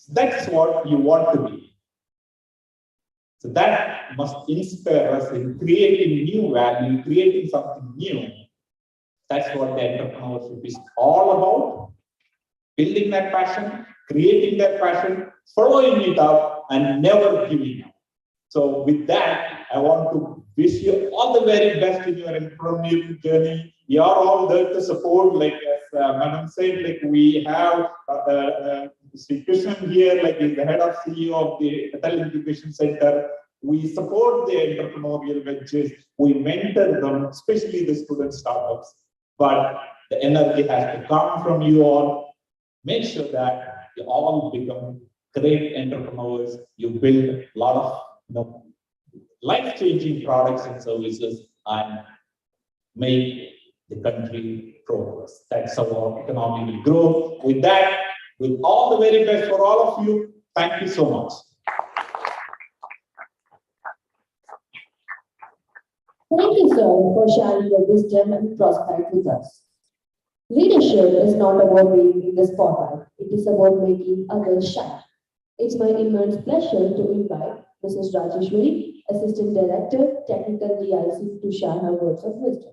That's what you want to be. So that must inspire us in creating new value, creating something new. That's what the entrepreneurship is all about. Building that passion, creating that passion, following it up, and never giving up. So with that, I want to wish you all the very best in your entrepreneurial journey. We are all there to support, like as Madam said, like we have Sri Krishnan here, like is the head of CEO of the Atal Incubation Center. We support the entrepreneurial ventures. We mentor them, especially the student startups. But the energy has to come from you all. Make sure that you all become great entrepreneurs. You build a lot of life-changing products and services and make the country progress. That's how our economy will grow. With that, with all the very best for all of you, thank you so much. Thank you, sir, for sharing your wisdom and prospect with us. Leadership is not about being in the spotlight. It is about making others shine. It's my immense pleasure to invite Mrs. Rajeshwari, Assistant Director, Technical DIC, to share her words of wisdom.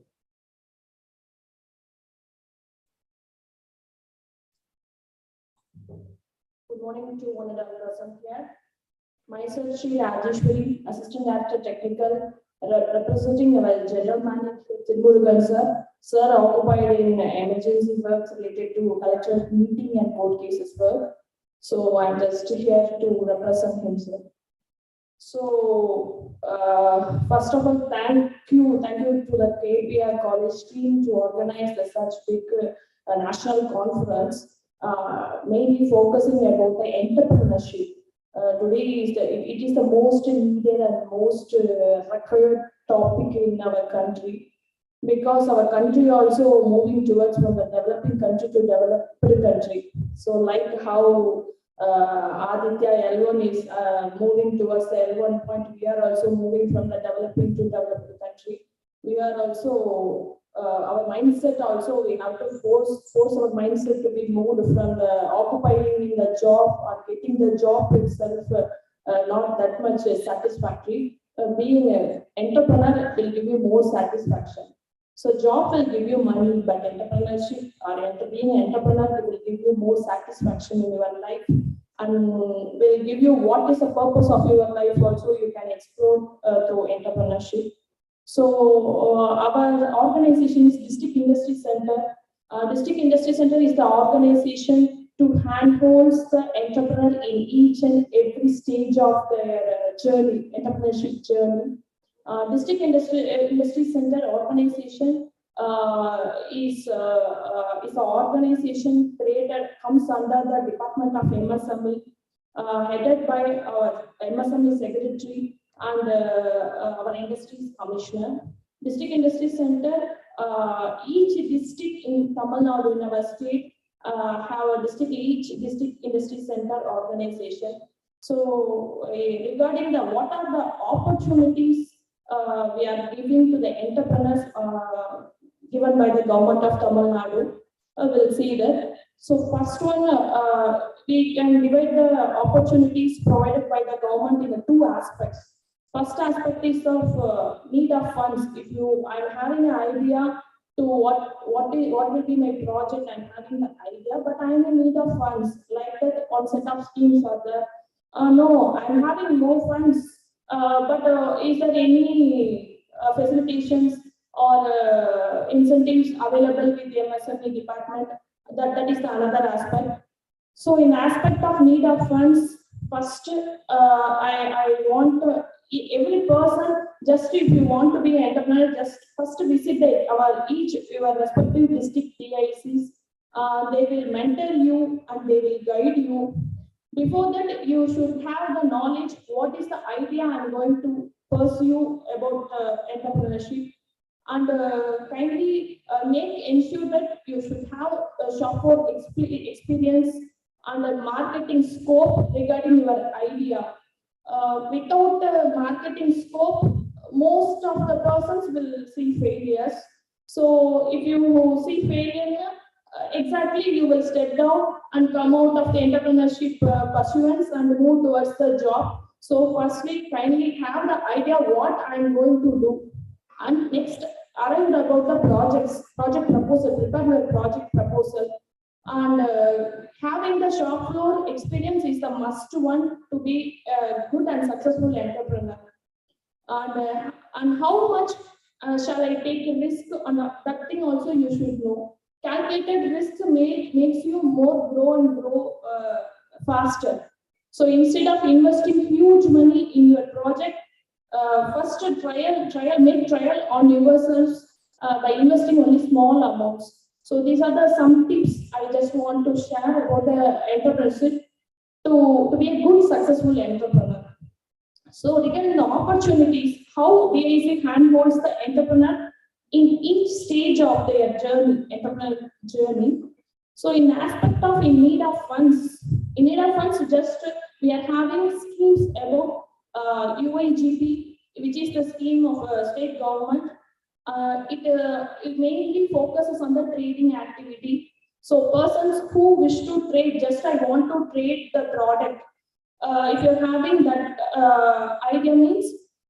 Good morning to one and all present here. Myself, Sri Rajeshwari, Assistant Director Technical, representing our General Manager, Murugan sir. Sir occupied in emergency works related to collector meeting and court cases work. So I'm just here to represent him, sir. So first of all, thank you to the KPR college team to organize such big national conference, mainly focusing about the entrepreneurship. Today it is the most needed and most required topic in our country, because our country also moving towards from a developing country to developed country. So like how Aditya L1 is moving towards the L1 point, we are also moving from the developing to developed country. We are also our mindset also, we have to force our mindset to be moved from the occupying the job or getting the job itself not that much satisfactory. Being an entrepreneur will give you more satisfaction. So job will give you money, but entrepreneurship or being an entrepreneur will give you more satisfaction in your life, and will give you what is the purpose of your life also you can explore through entrepreneurship. So our organization is District Industry Center. District Industry Center is the organization to handhold the entrepreneur in each and every stage of their journey, entrepreneurship journey. District Industry Center organization is an organization created, comes under the Department of MSME, headed by our MSME secretary and our industries commissioner. District Industry Center, each district in Tamil Nadu in our state have a each district industry center organization. So regarding what are the opportunities we are giving to the entrepreneurs given by the government of Tamil Nadu, we'll see that. So first one, we can divide the opportunities provided by the government in the two aspects. First aspect is of need of funds. If I'm having an idea to what will be my project, I'm having the idea, but I'm in need of funds. Like that, all set of schemes are there. No, I'm having no funds. But is there any facilitations or incentives available with the MSME department? That is the another aspect. So in aspect of need of funds, first I want every person, just if you want to be an entrepreneur, just first visit your respective district DICs. They will mentor you and they will guide you. Before that, you should have the knowledge, what is the idea I'm going to pursue about entrepreneurship. And kindly ensure that you should have a shop floor experience and a marketing scope regarding your idea. Without a marketing scope, most of the persons will see failures. So if you see failure, exactly you will step down and come out of the entrepreneurship pursuance and move towards the job. So firstly, kindly have the idea what I'm going to do. And next, around about the project proposal, prepare your project proposal. And having the shop floor experience is the must one to be a good and successful entrepreneur. And how much shall I take a risk? And that thing also you should know. Calculated risk makes you more grow faster. So instead of investing huge money in your project, first make trial on yourselves by investing only small amounts. So these are some tips I just want to share about the entrepreneurship to be a good successful entrepreneur. So regarding the opportunities, how DIC handholds the entrepreneur in each stage of their entrepreneurial journey. So in aspect of in need of funds, just we are having schemes about UIGP, which is the scheme of state government. It mainly focuses on the trading activity. So persons who wish to trade, just I want to trade the product. If you're having that idea means,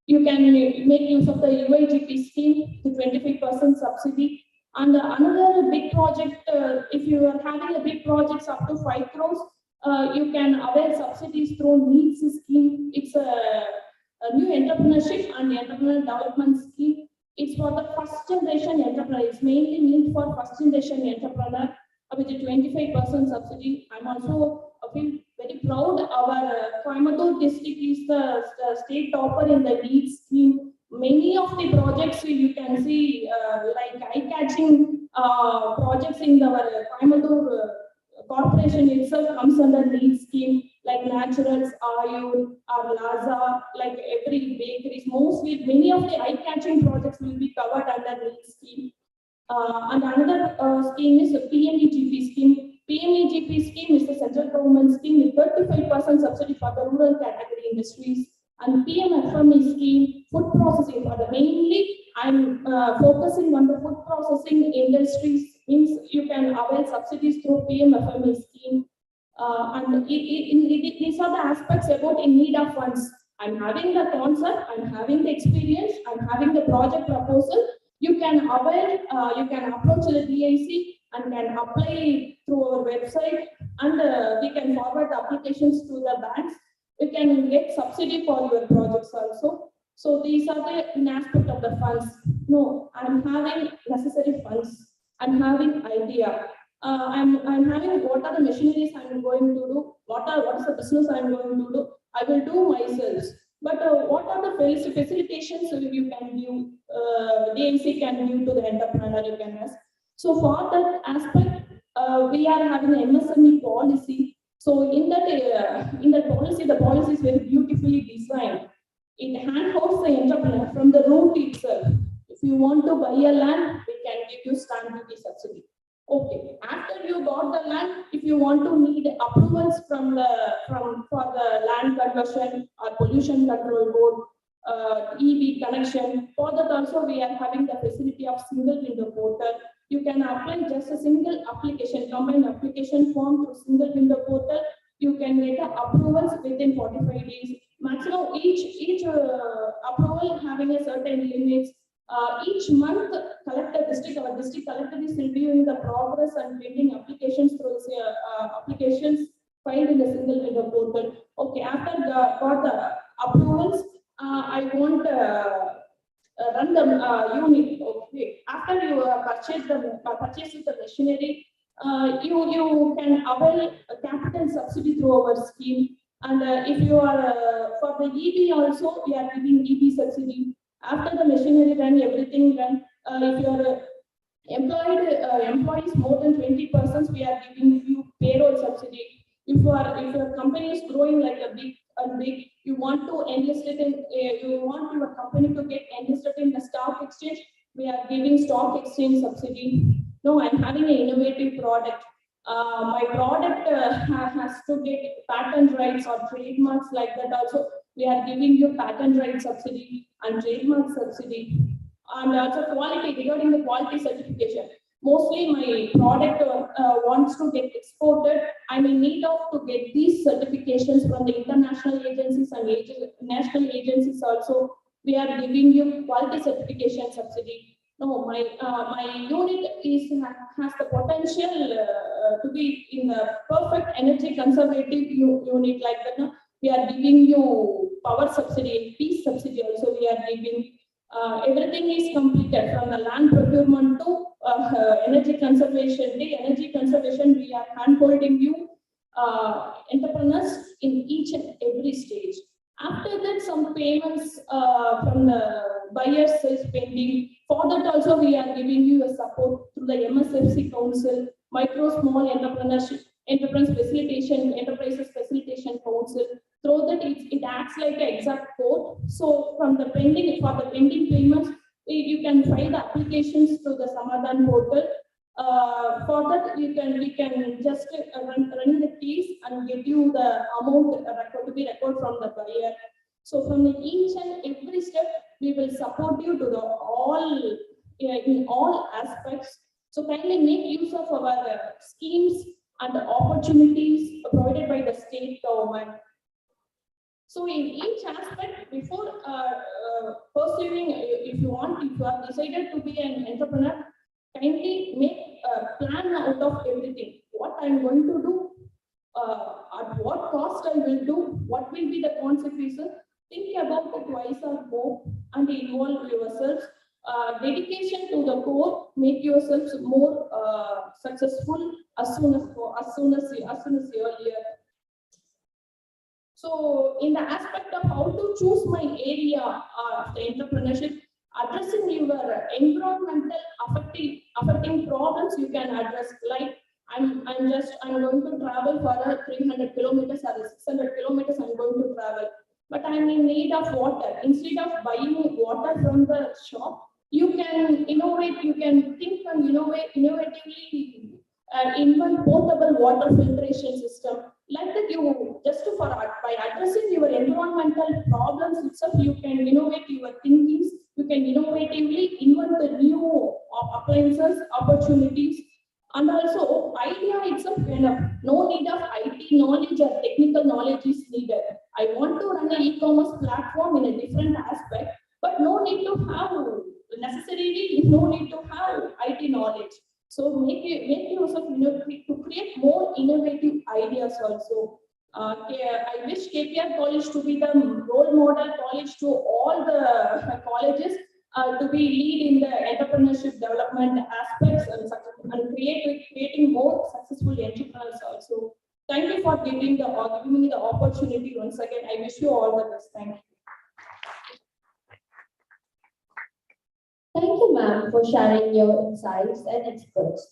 you can make use of the UIGP scheme, the 25% subsidy. And another big project, if you are having a big projects up to 5 crores, you can avail subsidies through NEETS scheme. It's a new entrepreneurship and entrepreneurial development scheme. It's for the first generation entrepreneur. It's mainly meant for first generation entrepreneur with a 25% subsidy. I'm also feel very proud. Our Coimbatore district is the state topper in the NEETS scheme. Many of the projects you can see like eye-catching projects in our Coimbatore corporation itself comes under NEETS scheme, like Naturals, Ayur, or Laza, like every bakeries. Many of the eye-catching projects will be covered under NEETS scheme. And another scheme is the PMEGP scheme. PMEGP scheme is the central government scheme with 35% subsidy for the rural category industries. And PMFME scheme, food processing for the mainly, I'm focusing on the food processing industries, means you can avail subsidies through PMFME scheme. And these are the aspects about in need of funds. I'm having the concept, I'm having the experience, I'm having the project proposal. You can avail, you can approach the DIC and can apply through our website, and we can forward the applications to the banks. You can get subsidy for your projects also. So these are the aspect of the funds. No, I'm having necessary funds. I'm having idea. I'm having what are the machineries I'm going to do. What is the business I'm going to do. I will do myself. But what are the facilitations you can give? DIC can give to the entrepreneur. You can ask. So for that aspect, we are having an MSME policy. So in that policy, the policy is very beautifully designed. It handholds the entrepreneur from the root itself. If you want to buy a land, we can give you stamp duty subsidy. Okay, after you got the land, if you want to need approvals for the land conversion or pollution control board, EB connection, for that also we are having the facility of single window portal. You can apply just a single application, combined application form to single window portal. You can get approvals within 45 days. Maximum each approval having a certain limits. Each month, our district collector is reviewing the progress and pending applications through applications filed in the single window portal. Okay, after got the approvals, I want run the unit. Okay, after you purchase the machinery, you can avail a capital subsidy through our scheme. And if you are for the EB also, we are giving EB subsidy. After the machinery run, everything run. If you are employees more than 20%, we are giving you payroll subsidy. If your company is growing like a big, you want to enlist it in, you want your company to get enlisted in the stock exchange, we are giving stock exchange subsidy. No, I'm having an innovative product. My product has to get patent rights or trademarks like that also. We are giving you patent rights subsidy and trademark subsidy. And also quality, regarding the quality certification. Mostly my product wants to get exported. I'm in need of to get these certifications from the international agencies and national agencies also. We are giving you quality certification subsidy. No, my unit has the potential to be in the perfect energy conservative unit like that. No? We are giving you power subsidy, peace subsidy also we are giving. Everything is completed from the land procurement to energy conservation. The energy conservation, we are hand-holding you entrepreneurs in each and every stage. After that, some payments from the buyers is pending. For that also, we are giving you a support through the MSFC Council, Micro Small Entrepreneurship, Enterprise Facilitation, Enterprises Facilitation Council. Through that, it acts like an exact court. So for the pending payments, you can file the applications to the Samadhan portal. For that, we can just run the case and get you the amount to be recorded from the buyer. So from each and every step, we will support you to the in all aspects. So kindly make use of our schemes and the opportunities provided by the state government. So in each aspect, before pursuing, if you have decided to be an entrepreneur, kindly make a plan out of everything. What I'm going to do, at what cost I will do, what will be the consequences. Think about it twice or more and involve yourselves. Dedication to the core, make yourselves more successful as soon as earlier. So in the aspect of how to choose my area of the entrepreneurship, addressing your environmental affecting problems you can address. Like I'm going to travel for 300 kilometers or 600 kilometers I'm going to travel, but I'm in need of water. Instead of buying water from the shop, you can innovate, you can think and innovatively invent portable water filtration system. Like that, you just by addressing your environmental problems itself, you can innovate your thinkings, you can innovatively invent the new appliances, opportunities, and also idea itself enough. No need of IT knowledge or technical knowledge is needed. I want to run an e-commerce platform in a different aspect, but no need to have IT knowledge. So make yourself to create more innovative ideas also. I wish KPR College to be the role model college to all the colleges to be lead in the entrepreneurship development aspects and creating more successful entrepreneurs also. Thank you for giving me the opportunity once again. I wish you all the best. Thank you. Thank you, ma'am, for sharing your insights and experts.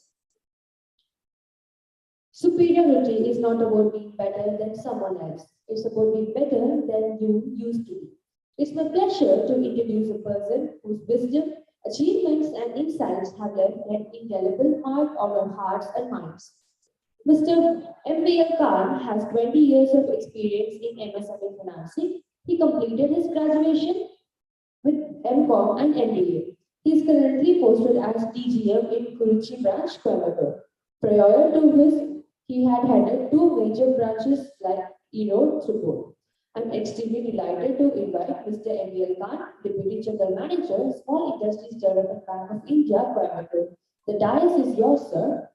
Superiority is not about being better than someone else. It's about being better than you used to be. It's my pleasure to introduce a person whose wisdom, achievements, and insights have left an indelible mark on our hearts and minds. Mr. MBL Khan has 20 years of experience in MSME financing. He completed his graduation with MCOM and MBA. He is currently posted as DGM in Kurichi branch, Coimbatore. Prior to this, he had headed two major branches like Erode, Tripur. I'm extremely delighted to invite Mr. MBL Khan, Deputy General Manager, Small Industries Development Bank of India, Coimbatore. The dais is yours, sir.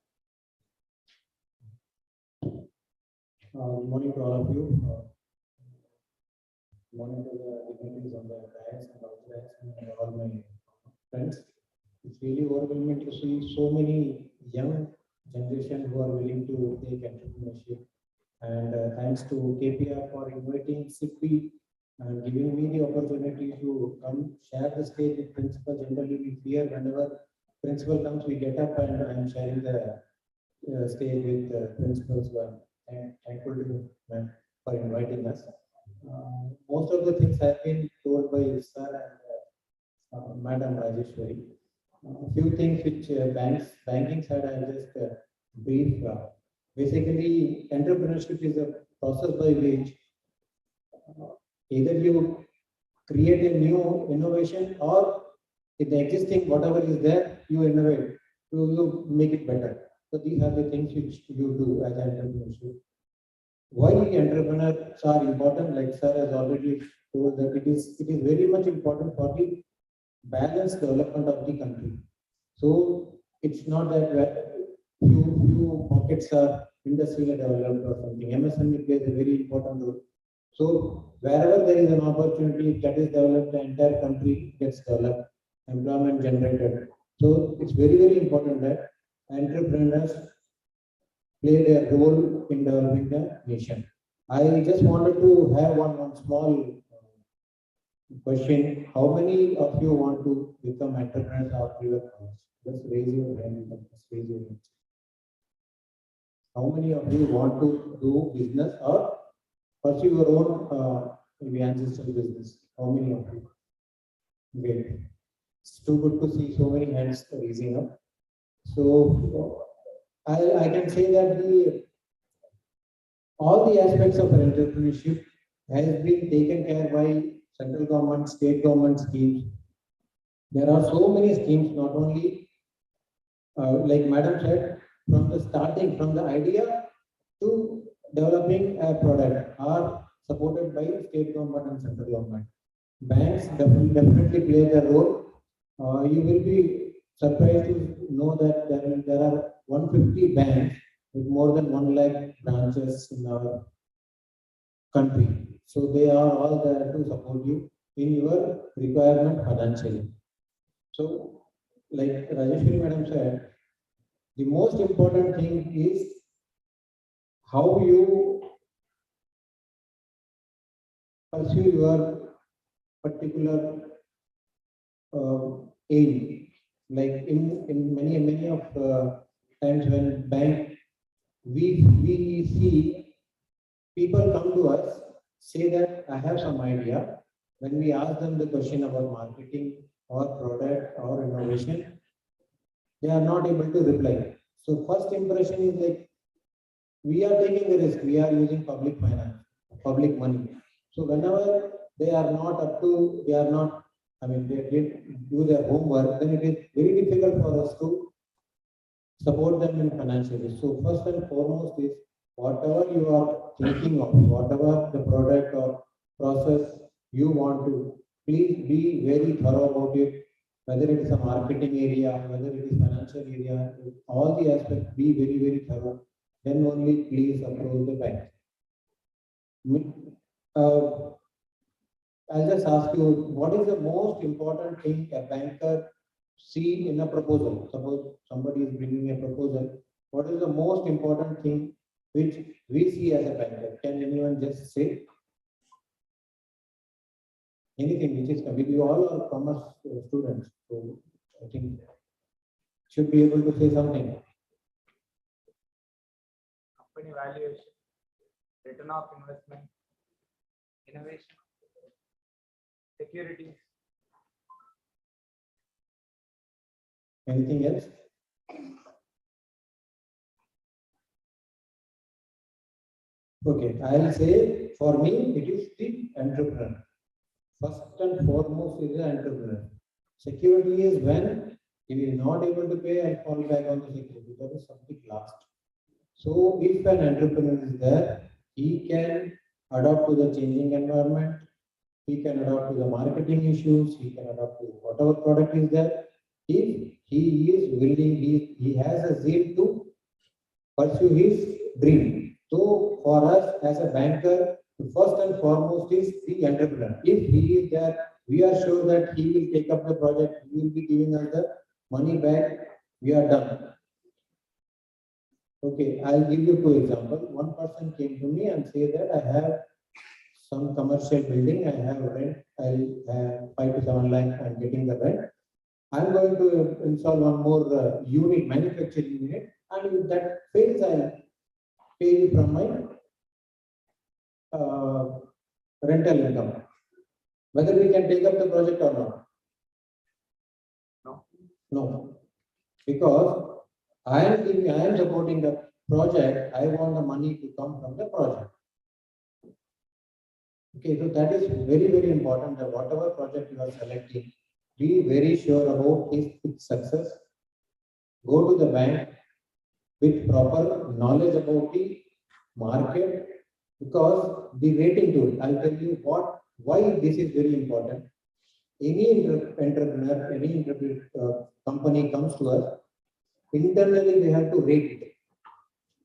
Good morning to all of you. Good morning to the dignitaries on the dais and outside and all my friends. It's really overwhelming to see so many young generation who are willing to take entrepreneurship. And thanks to KPR for inviting SIPI and giving me the opportunity to come share the stage with principal. Generally, we fear whenever principal comes, we get up and I'm sharing the stage with principals. And thankful to you, ma'am, for inviting us. Most of the things have been told by sir and Madam Rajeshwari. A few things which banking side I'll just brief. Basically, entrepreneurship is a process by which either you create a new innovation or in the existing whatever is there, you innovate, you make it better. So these are the things which you do as an entrepreneurship. Why entrepreneurs are important, like sir has already told that it is very much important for the balanced development of the country. So it's not that few pockets are industrially developed or something. MSME plays a very important role. So wherever there is an opportunity that is developed, the entire country gets developed, employment generated. So it's very, very important that entrepreneurs play their role in developing the nation. I just wanted to have one small question. How many of you want to become entrepreneurs after your college? Just raise your hand. Just raise your hand. How many of you want to do business or pursue your own maybe ancestral business? How many of you? Great. It's too good to see so many hands raising up. So I can say that all the aspects of entrepreneurship has been taken care by central government, state government schemes. There are so many schemes, not only like Madam said, from the starting, from the idea to developing a product are supported by state government and central government. Banks definitely play their role. You will be surprised to know that there are 150 banks with more than 1 lakh branches in our country. So they are all there to support you in your requirement financially. So like Rajeshwari Madam said, the most important thing is how you pursue your particular aim. Like in many of times when bank we see people come to us, say that I have some idea. When we ask them the question about marketing or product or innovation, they are not able to reply. So first impression is like, we are taking the risk, we are using public finance, public money. So whenever they are not up to, they didn't do their homework, then it is very difficult for us to support them in financially. So first and foremost is whatever you are thinking of, whatever the product or process you want to, please be very thorough about it. Whether it is a marketing area, whether it is financial area, all the aspects, be very, very thorough. Then only please approach the bank. I'll just ask you, what is the most important thing a banker see in a proposal? Suppose somebody is bringing a proposal. What is the most important thing which we see as a banker? Can anyone just say? Anything which is coming. You all are commerce students, so I think should be able to say something. return of investment, innovation, security. Anything else? Okay, I'll say for me it is the entrepreneur. First and foremost is the entrepreneur. Security is when he is not able to pay and fall back on the security. That is something last. So if an entrepreneur is there, he can adapt to the changing environment. He can adapt to the marketing issues. He can adapt to whatever product is there. If he is willing, he has a zeal to pursue his dream. So for us as a banker, the first and foremost is the entrepreneur. If he is there, we are sure that he will take up the project. He will be giving us the money back. We are done. Okay, I'll give you 2 examples. One person came to me and said that I have some commercial building, I have rent, I have 5 to 7 lakh, I'm getting the rent. I'm going to install one more unit, manufacturing unit, and if that fails, I'll pay you from my rental income. Whether we can take up the project or not? No. No. Because I am supporting the project, I want the money to come from the project. Okay, so that is very, very important that whatever project you are selecting, be very sure about its success. Go to the bank with proper knowledge about the market, because the rating tool, I'll tell you why this is very important. Any entrepreneur, any company comes to us, internally we have to rate it.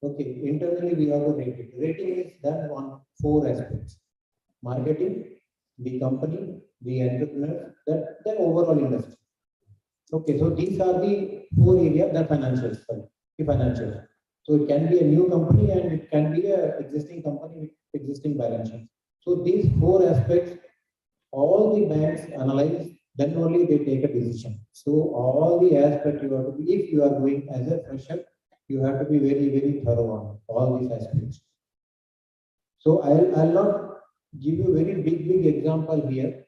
Okay, internally we have to rate it. Rating is done on 4 aspects: marketing, the company, the entrepreneur, the overall industry. Okay, so these are the 4 areas, the financials, the financials. So it can be a new company and it can be a existing company with existing balance sheet. So these 4 aspects, all the banks analyze, then only they take a decision. So all the aspects you have to be, if you are going as a fresher, you have to be very, very thorough on all these aspects. So I'll not give you very big example here.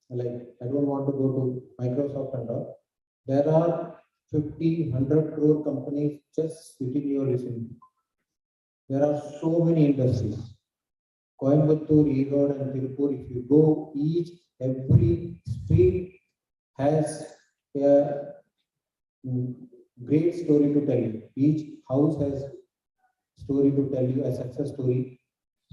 Like, I don't want to go to Microsoft and all. There are 50, 100 crore companies just sitting here listening. There are so many industries. Coimbatore, Erode and Tirupur, if you go, every street has a great story to tell you. Each house has story to tell you, a success story.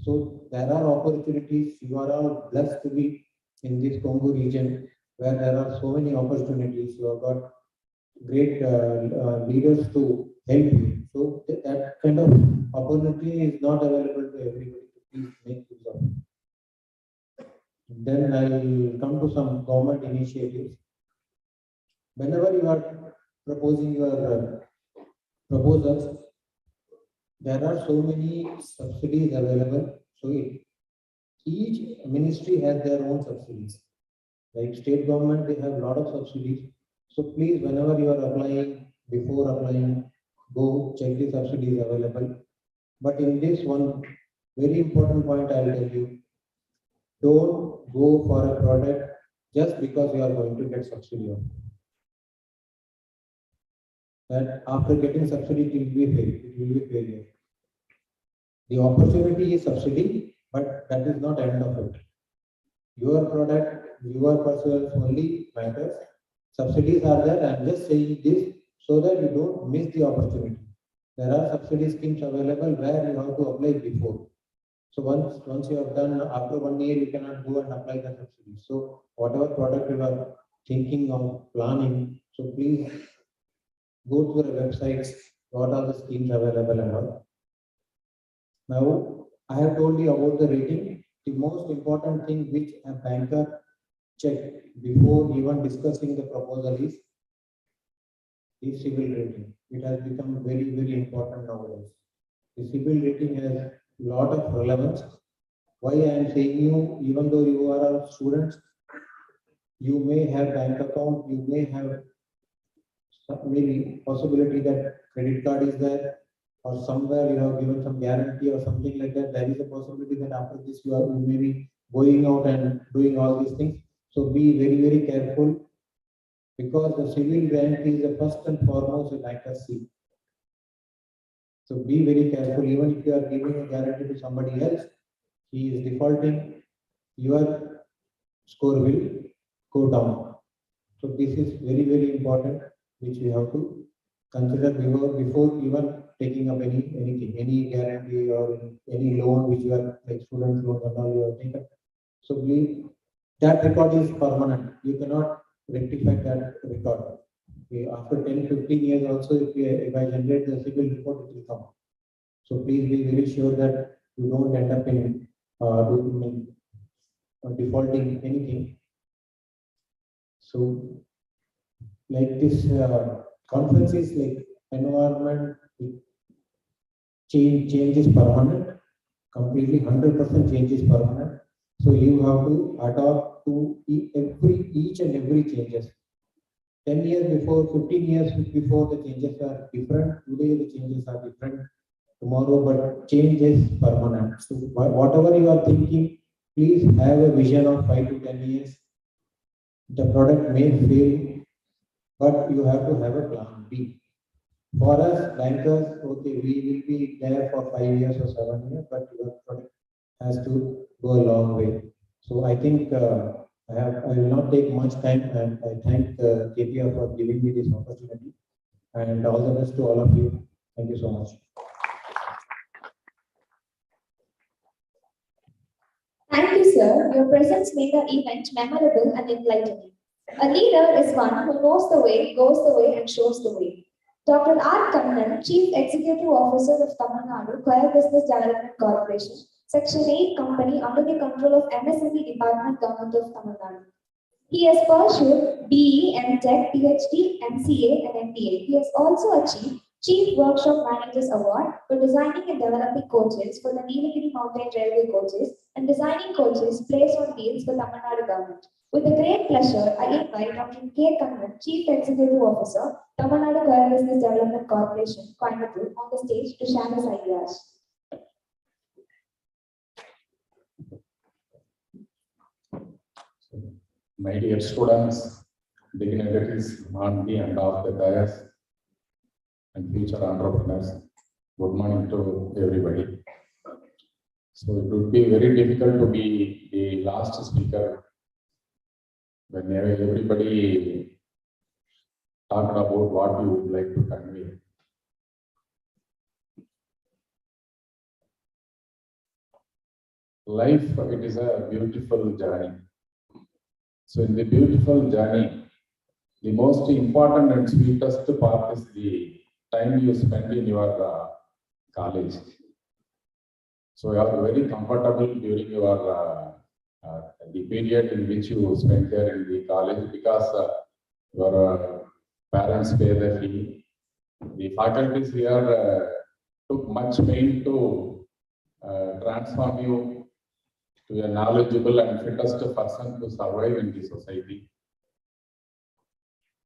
So there are opportunities. You are all blessed to be in this Congo region where there are so many opportunities. You have got great leaders to help you. So that kind of opportunity is not available to everybody. Please make use of it. Then I will come to some government initiatives. Whenever you are proposing your proposals, there are so many subsidies available. So each ministry has their own subsidies. Like state government, they have a lot of subsidies. So please, whenever you are applying, before applying, go check the subsidies available. But in this one very important point, I will tell you, don't go for a product just because you are going to get subsidy. That after getting subsidy, it will be failure. The opportunity is subsidy, but that is not end of it. Your product, your pursuance only matters. Subsidies are there. I am just saying this so that you don't miss the opportunity. There are subsidy schemes available where you have to apply before. So once you have done, after 1 year, you cannot go and apply the subsidy. So whatever product you are thinking of planning, so please go to the websites, what are the schemes available and all. Now, I have told you about the rating. The most important thing which a banker check before even discussing the proposal is the CIBIL rating. It has become very, very important nowadays. The CIBIL rating has a lot of relevance. Why I am saying you, even though you are students, you may have bank account, you may have maybe possibility that credit card is there. or somewhere you have given some guarantee or something like that, there is a possibility that after this you may be going out and doing all these things. So be very, very careful, because the civil rank is the first and foremost a banker seat. So be very careful, even if you are giving a guarantee to somebody else, he is defaulting, your score will go down. So this is very, very important, which we have to consider before even taking up any guarantee or any loan which you are, like student loan and all you have taken. So that record is permanent. You cannot rectify that record. After 10, 15 years also, if I generate the civil report, it will come. So please be very sure that you don't end up in defaulting anything. So like this conference is like environment change is permanent, completely 100% change is permanent. So you have to adapt to each and every changes. 10 years before, 15 years before, the changes are different. Today the changes are different. Tomorrow, but change is permanent. So whatever you are thinking, please have a vision of 5 to 10 years. The product may fail, but you have to have a plan B. For us bankers, okay, we will be there for 5 years or 7 years, but your product has to go a long way. So I think I will not take much time, and I thank KPR for giving me this opportunity, and all the best to all of you. Thank you so much. Thank you, sir. Your presence made the event memorable and enlightening. A leader is one who knows the way, goes the way, and shows the way. Dr. R. Kannan, Chief Executive Officer of Tamil Nadu Coir Business Development Corporation, Section 8 company under the control of MSME Department, Government of Tamil Nadu. He has pursued BE, MTech, PhD, MCA, and MBA. He has also achieved Chief Workshop Managers Award for designing and developing coaches for the Nilagiri Mountain Railway coaches and designing coaches placed on wheels for Tamil Nadu government. With a great pleasure, I invite Dr. K. Kannan, Chief Executive Officer, Tamil Nadu Coir Business Development Corporation, Coimbatore, on the stage to share his ideas. My dear students, dignitaries on the end of the dais, and future entrepreneurs, good morning to everybody. So it would be very difficult to be the last speaker when everybody talked about what you would like to convey. Life, it is a beautiful journey. So in the beautiful journey, the most important and sweetest part is the time you spend in your college. So you are very comfortable during your the period in which you spend there in the college, because your parents pay the fee. The faculties here took much pain to transform you to a knowledgeable and fittest person to survive in the society.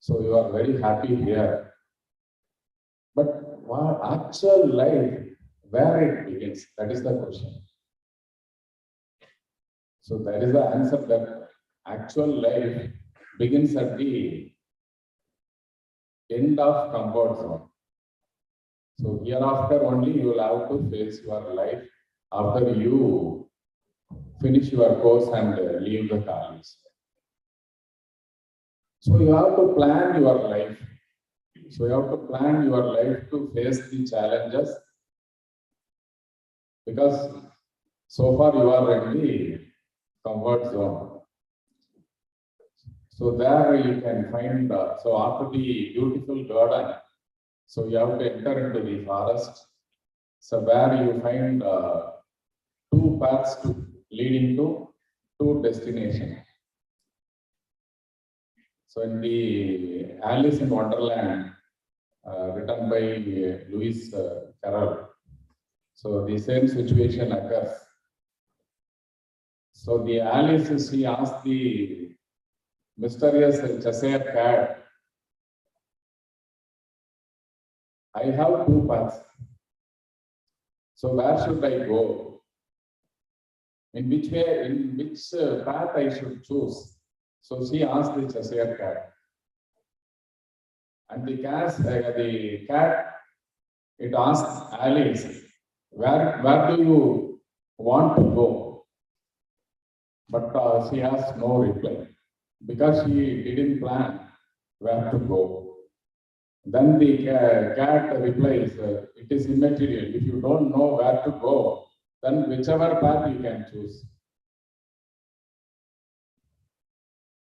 So you are very happy here. But what actual life, where it begins, that is the question. So that is the answer, that actual life begins at the end of comfort zone. So hereafter only you will have to face your life after you finish your course and leave the college. So you have to plan your life. So you have to plan your life to face the challenges, because so far you are in the comfort zone. So there you can find, so after the beautiful garden, so you have to enter into the forest. So where you find two paths leading to two destinations. So in the Alice in Wonderland, written by Lewis Carroll, so the same situation occurs. So the Alice, she asked the mysterious Cheshire cat, I have two paths. So where should I go? In which way, in which path I should choose? So she asked the Cheshire cat. And the cat, it asked Alice, where do you want to go? But she has no reply because she didn't plan where to go. Then the cat replies, it is immaterial. If you don't know where to go, then whichever path you can choose.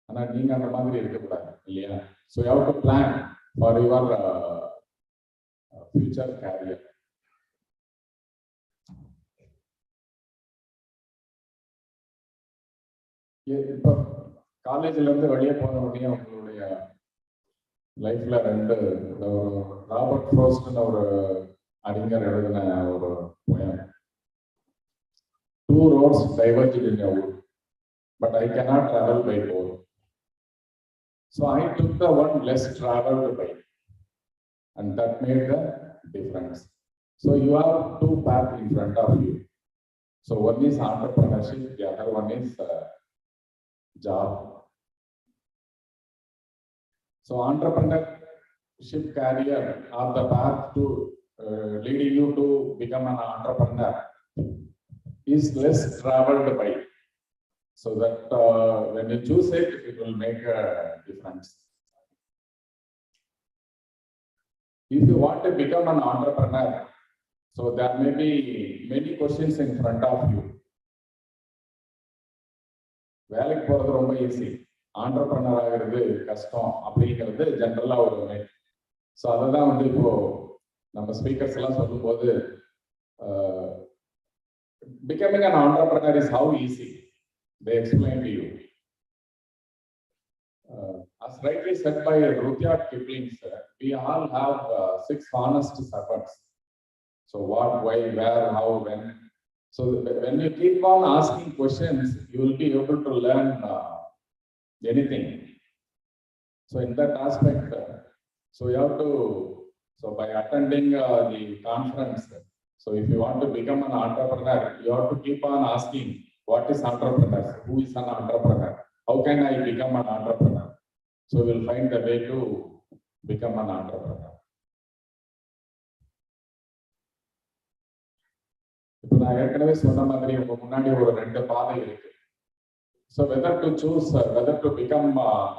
ஆனா நீங்க அந்த மாதிரி இருக்கக்கூடாது இல்லையா? So you have to plan for your future career. இப்போ காலேஜ்ல இருந்து வெளியே போன உடனே உங்களுடைய லைஃப்ல ரெண்டு ஒரு ராபர்ட் ஃப்ரோஸ்ட்னு ஒரு அறிஞர் எழுதின ஒரு poem. Two roads diverged in a wood, but I cannot travel by both. So I took the one less traveled by, and that made the difference. So you have two paths in front of you. So one is entrepreneurship, the other one is job. So entrepreneurship career are the path to leading you to become an entrepreneur is less traveled by. So that when you choose it, it will make a difference. If you want to become an entrepreneur, so there may be many questions in front of you. வேலைக்கு போறது ரொம்ப easy, entrepreneur ஆகிறது கஷ்டம் அப்படிங்கிறது ஜென்ரலா ஒரு mind. So அதை தான் வந்து இப்போ நம்ம ஸ்பீக்கர்ஸ் எல்லாம் சொல்லும்போது becoming an entrepreneur is how easy. They explain to you. As rightly said by Rudyard Kipling, we all have 6 honest servants. So what, why, where, how, when. So when you keep on asking questions, you will be able to learn anything. So in that aspect, so you have to, so by attending the conference, so if you want to become an entrepreneur, you have to keep on asking, what is entrepreneur? Who is an entrepreneur? How can I become an entrepreneur? So we'll find a way to become an entrepreneur. இப்போ நான் ஏற்கனவே சொன்ன மாதிரி உங்க முன்னாடி ஒரு 2 பாதை இருக்கு. So whether to choose, whether to become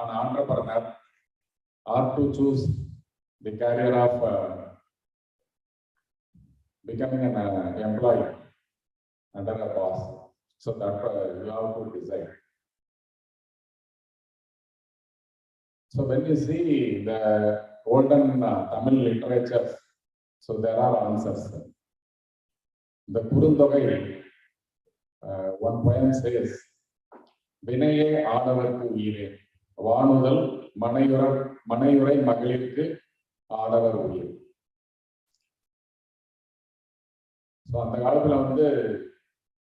an entrepreneur or to choose the career of becoming an employee under a boss. So that you have to decide. So when you see the olden Tamil literature, so there are answers. The Kurundogai, one poem says, Vinaye Adavarku Uire, Vanudal Manayurai Magalirku Adavar Uire. So அந்த காலத்துல வந்து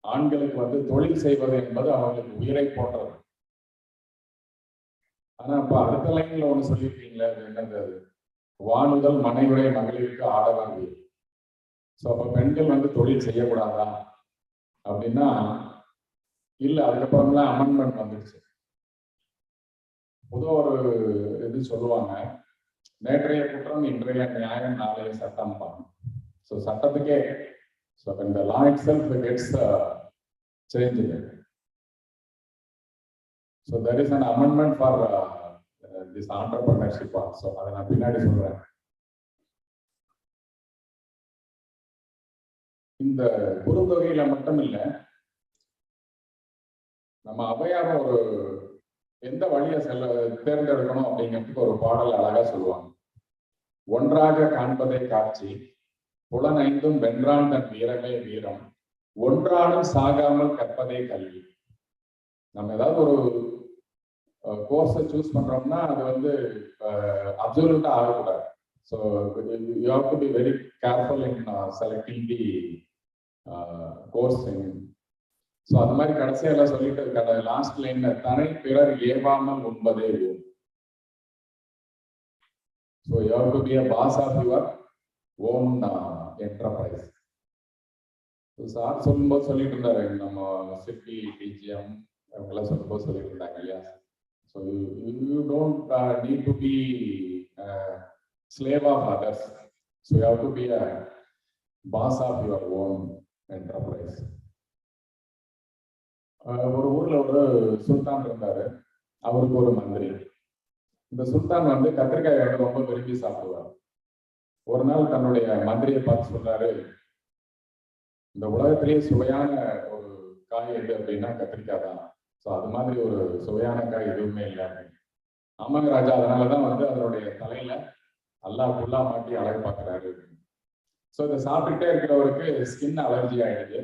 ஆண்களுக்கு வந்து தொழில் செய்வது என்பது அவங்களுக்கு உயிரை போன்றது. ஆனா இப்ப அடுத்த லைன்ல ஒண்ணு சொல்லியிருக்கீங்களே, என்னது, வானுதல் மனையுரை மகளிருக்கு ஆடவர் உயிர். ஸோ அப்ப பெண்கள் வந்து தொழில் செய்யக்கூடாதா அப்படின்னா இல்ல, அதுக்கப்புறம் தான் அமெண்ட்மெண்ட் வந்துடுச்சு. பொதுவாக ஒரு இது சொல்லுவாங்க, நேற்றைய குற்றம் இன்றைய நியாயம் நாளைய சட்டம். ஸோ சட்டத்துக்கே, so when the law itself gets changed, so there is an amendment for this entrepreneurship also. அதை நான் பின்னாடி சொல்றேன். இந்த குறுந்தொகையில மட்டும் இல்ல, நம்ம அவையார ஒரு எந்த வழியை தேர்ந்தெடுக்கணும் அப்படிங்கிறதுக்கு ஒரு பாடல் அழகா சொல்லுவாங்க. ஒன்றாக காண்பதை காட்சி, புலனைந்தும் வென்றான் தன் வீரமே வீரம், ஒன்றாலும் சாகாமல் கற்பதே கல்வி. நம்ம ஏதாவது ஒரு கோர்ஸை சூஸ் பண்றோம்னா அது வந்து அப்சல்யூட்டா ஆகக்கூடாது. So you have to be very careful in selecting the course. So அது மாதிரி கடைசியெல்லாம் சொல்லிட்டு லாஸ்ட் லைன்ல தனி பிறர் ஏவாமல் உண்பதே ஓம். So you have to be a boss of your own enterprise. Sir சொல்லும்போது சொல்லிட்டு இருந்தாரு, நம்ம சிட்டி டிஜிஎம் அவங்கெல்லாம் சொல்லும்போது சொல்லிட்டு இருந்தாங்க இல்லையா. So you don't need to be slave of others. So you have to be a boss of your own enterprise. ஒரு ஊர்ல ஒரு சுல்தான் இருந்தாரு, அவருக்கு ஒரு மந்திரி. இந்த சுல்தான் வந்து கத்திரிக்காய் வந்து ரொம்ப விரும்பி சாப்பிடுவார். ஒரு நாள் தன்னுடைய மந்திரியை பார்த்து சொல்றாரு, இந்த உலகத்திலேயே சுவையான ஒரு காய் எது அப்படின்னா கத்திரிக்காய் தான். ஸோ அது மாதிரி ஒரு சுவையான காய் எதுவுமே இல்லை அப்படின்னு. ஆமாங்க ராஜா, அதனாலதான் வந்து அதனுடைய தலையில அல்லாஹ் ஃபுல்லா மாட்டி அழகு பார்க்குறாரு. ஸோ இதை சாப்பிட்டுட்டே இருக்கிறவருக்கு ஸ்கின் அலர்ஜி ஆயிடுது.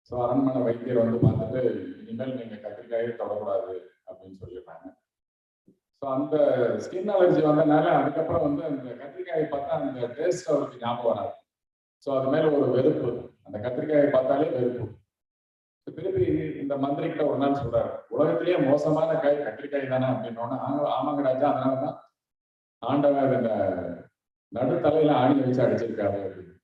ஸோ அரண்மனை வைத்தியர் வந்து பார்த்துட்டு, இனிமேல் நீங்க கத்திரிக்காயே தொடக்கூடாது அப்படின்னு சொல்லிடுறாங்க. ஸோ அந்த ஸ்கின் அலர்ஜி வந்தனால அதுக்கப்புறம் வந்து அந்த கத்திரிக்காயை பார்த்தா அந்த டேஸ்ட் அவருக்கு ஞாபகம் வராது. ஸோ அது மேல ஒரு வெறுப்பு, அந்த கத்திரிக்காயை பார்த்தாலே வெறுப்பு. திருப்பி இந்த மந்திரி கிட்ட ஒரு நாள் சொல்றாரு, உலகத்திலேயே மோசமான காய் கத்திரிக்காய் தானே அப்படின்னோன்னா, ஆமாங்க ராஜா, அதனாலதான் ஆண்டவர் இந்த நடுத்தலையில ஆணி வச்சு அடிச்சிருக்காரு அப்படின்னு.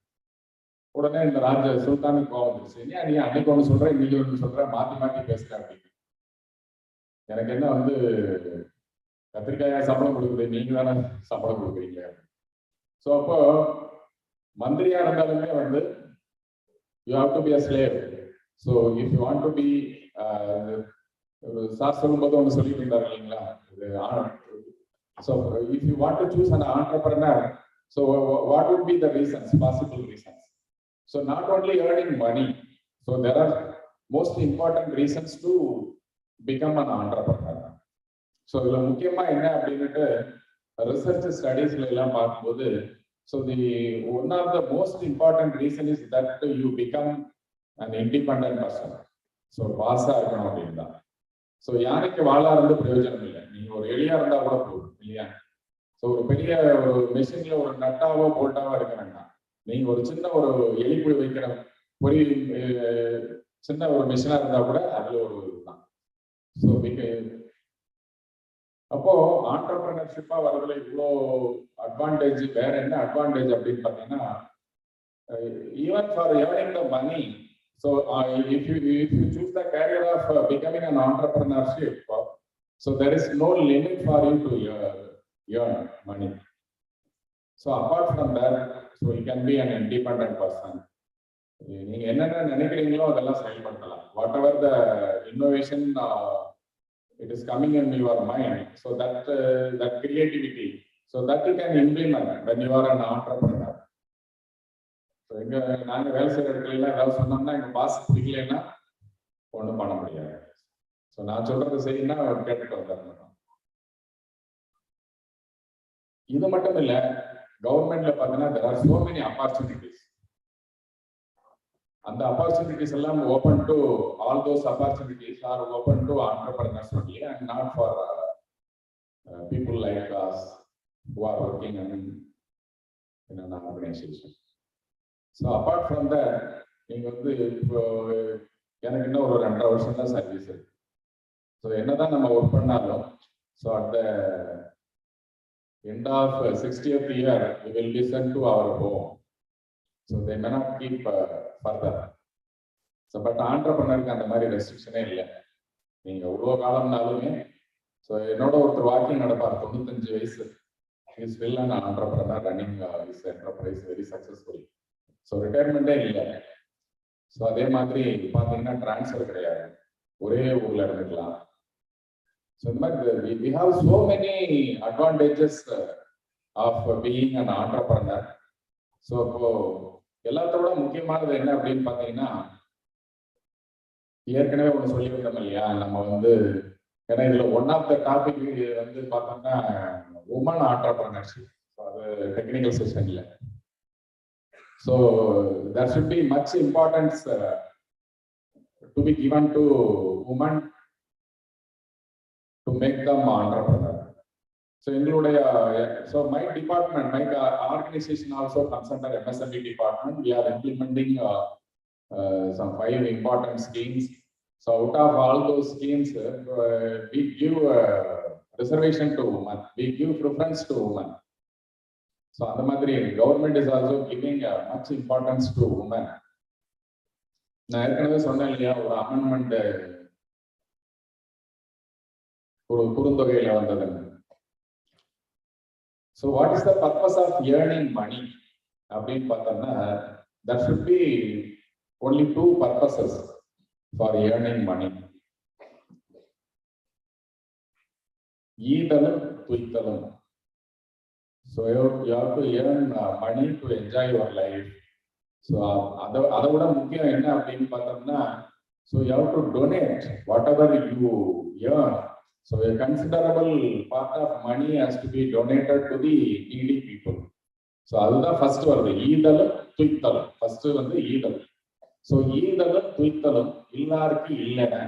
உடனே இந்த ராஜ சுல்தானுக்கு கோவம் வந்துருச்சு, நீ அன்னைக்கு ஒண்ணு சொல்ற, இன்னைக்கு ஒண்ணு சொல்ற, மாத்தி மாத்தி பேசுற அப்படின்னு. எனக்கு என்ன வந்து கத்திரிக்காயா சம்பளம் கொடுக்குது, நீங்க தானே சம்பளம் கொடுக்குறீங்க. ஸோ அப்போ மந்திரியா இருந்தாலுமே வந்து you have to be a slave. So if you want to be, sir சொல்லும்போது ஒன்று சொல்லிட்டு இருந்தாரு இல்லைங்களா, so if you want to choose an entrepreneur, so what would be the reasons, possible reasons? So not only earning money, so there are most important reasons to become an entrepreneur. So இதுல முக்கியமா என்ன அப்படின்னுட்டு research ஸ்டடீஸ்ல எல்லாம் பார்க்கும்போது, so the one of the most important reason is that you become an independent person. So பாஸா இருக்கணும் அப்படின்னா. So யானைக்கு வாழா இருந்து பிரயோஜனம் இல்லை, நீங்க ஒரு எலியா இருந்தா கூட போதும் இல்லையா. ஸோ ஒரு பெரிய ஒரு மெஷின்ல ஒரு நட்டாவோ போல்ட்டாவோ இருக்க வேண்டாம், நீங்க ஒரு சின்ன ஒரு எலிப்புடி வைக்கிற பொறி சின்ன ஒரு மிஷினா இருந்தா கூட அதுல ஒரு இதுதான். ஸோ அப்போ ஆண்டர்பிரினர்ஷிப்பா வரதுல இவ்வளோ அட்வான்டேஜ். வேற என்ன அட்வான்டேஜ் அப்படின்னு பார்த்தீங்கன்னா, even for earning the money. So if you choose the career of becoming an entrepreneurship, so there is no limit for you to earn money. So apart from that, so you can be an independent person. நீங்க என்னென்ன நினைக்கிறீங்களோ அதெல்லாம் செயல்படுத்தலாம். Whatever the innovation it is coming in your mind, so that creativity, so that you can implement when you are an entrepreneur. எங்க நாங்க வேலை செய்யற இடத்துல எல்லாம் ஏதாவது சொன்னோம்னா எங்க பாஸ் பிடிக்கலன்னா ஒண்ணும் பண்ண முடியாது. ஸோ நான் சொல்றது செய்யணும்னா அவர் கேட்டுட்டு வந்துடணும். இது மட்டும் இல்ல, கவர்மெண்ட்ல பாத்தீங்கன்னா there are so many opportunities. அந்த opportunities எல்லாம் open to all those opportunities are open to entrepreneurs only and not for people like us who are working in an organization. So apart from that, நீங்க வந்து இப்போ எனக்கு இன்னும் ஒரு 2.5 வருஷம் தான் சர்வீஸ் இருக்கு. ஸோ என்னதான் நம்ம ஒர்க் பண்ணாலும், so at the end of 60th year we will be sent to our home. So they may not keep further. So but ஆண்டர்பிரனருக்கு அந்த மாதிரி ரெஸ்ட்ரிக்ஷனே இல்லை. நீங்க எவ்வளோ காலம்னாலுமே, ஸோ என்னோட ஒருத்தர் வாக்கிங் நடப்பார், 95 வயசு. He is still an entrepreneur running his enterprise very successfully. So ரிட்டையர்மெண்ட்டே இல்லை. ஸோ அதே மாதிரி பார்த்தீங்கன்னா டிரான்ஸ்ஃபர் கிடையாது, ஒரே ஊர்ல இருந்துக்கலாம். ஸோ இந்த மாதிரி we have so many advantages of being an entrepreneur. So இப்போ எல்லாத்தோட முக்கியமானது என்ன அப்படின்னு பார்த்தீங்கன்னா, ஏற்கனவே ஒன்று சொல்லியிருந்தோம் இல்லையா, நம்ம வந்து ஏன்னா இதுல ஒன் ஆஃப் த டாபிக் வந்து பார்த்தோம்னா உமன் ஆண்டர்பிரினர்ஷிப். அது technical செஷன்ல. So there should be much importance to be given to women to make them entrepreneur. So எங்களுடைய so my department, my organization also comes under MSME department. We are implementing some 5 important schemes. So out of all those schemes, we give reservation to women, we give preference to women. So அந்த மாதிரி government is also giving much importance to women. நான் ஏற்கனவே சொன்னேன் இல்லையா, ஒரு amendment ஒரு குறுந்தொகையில வந்ததுன்னு. So what is the purpose of earning money அப்படின்னு பார்த்தோம்னா, that should be only two purposes for earning money. ஈதலும் துய்த்தலும். So you have to earn money to enjoy your life. So அதை விட முக்கியம் என்ன அப்படின்னு பார்த்தோம்னா, so you have to donate whatever you earn. So a considerable part of money has to be donated to the needy people. So அதுதான் first வருது, ஈதலும் துய்த்தலும். First வந்து ஈதல். ஸோ ஈதலும் துய்த்தலும் எல்லாருக்கும் இல்லைன்னா,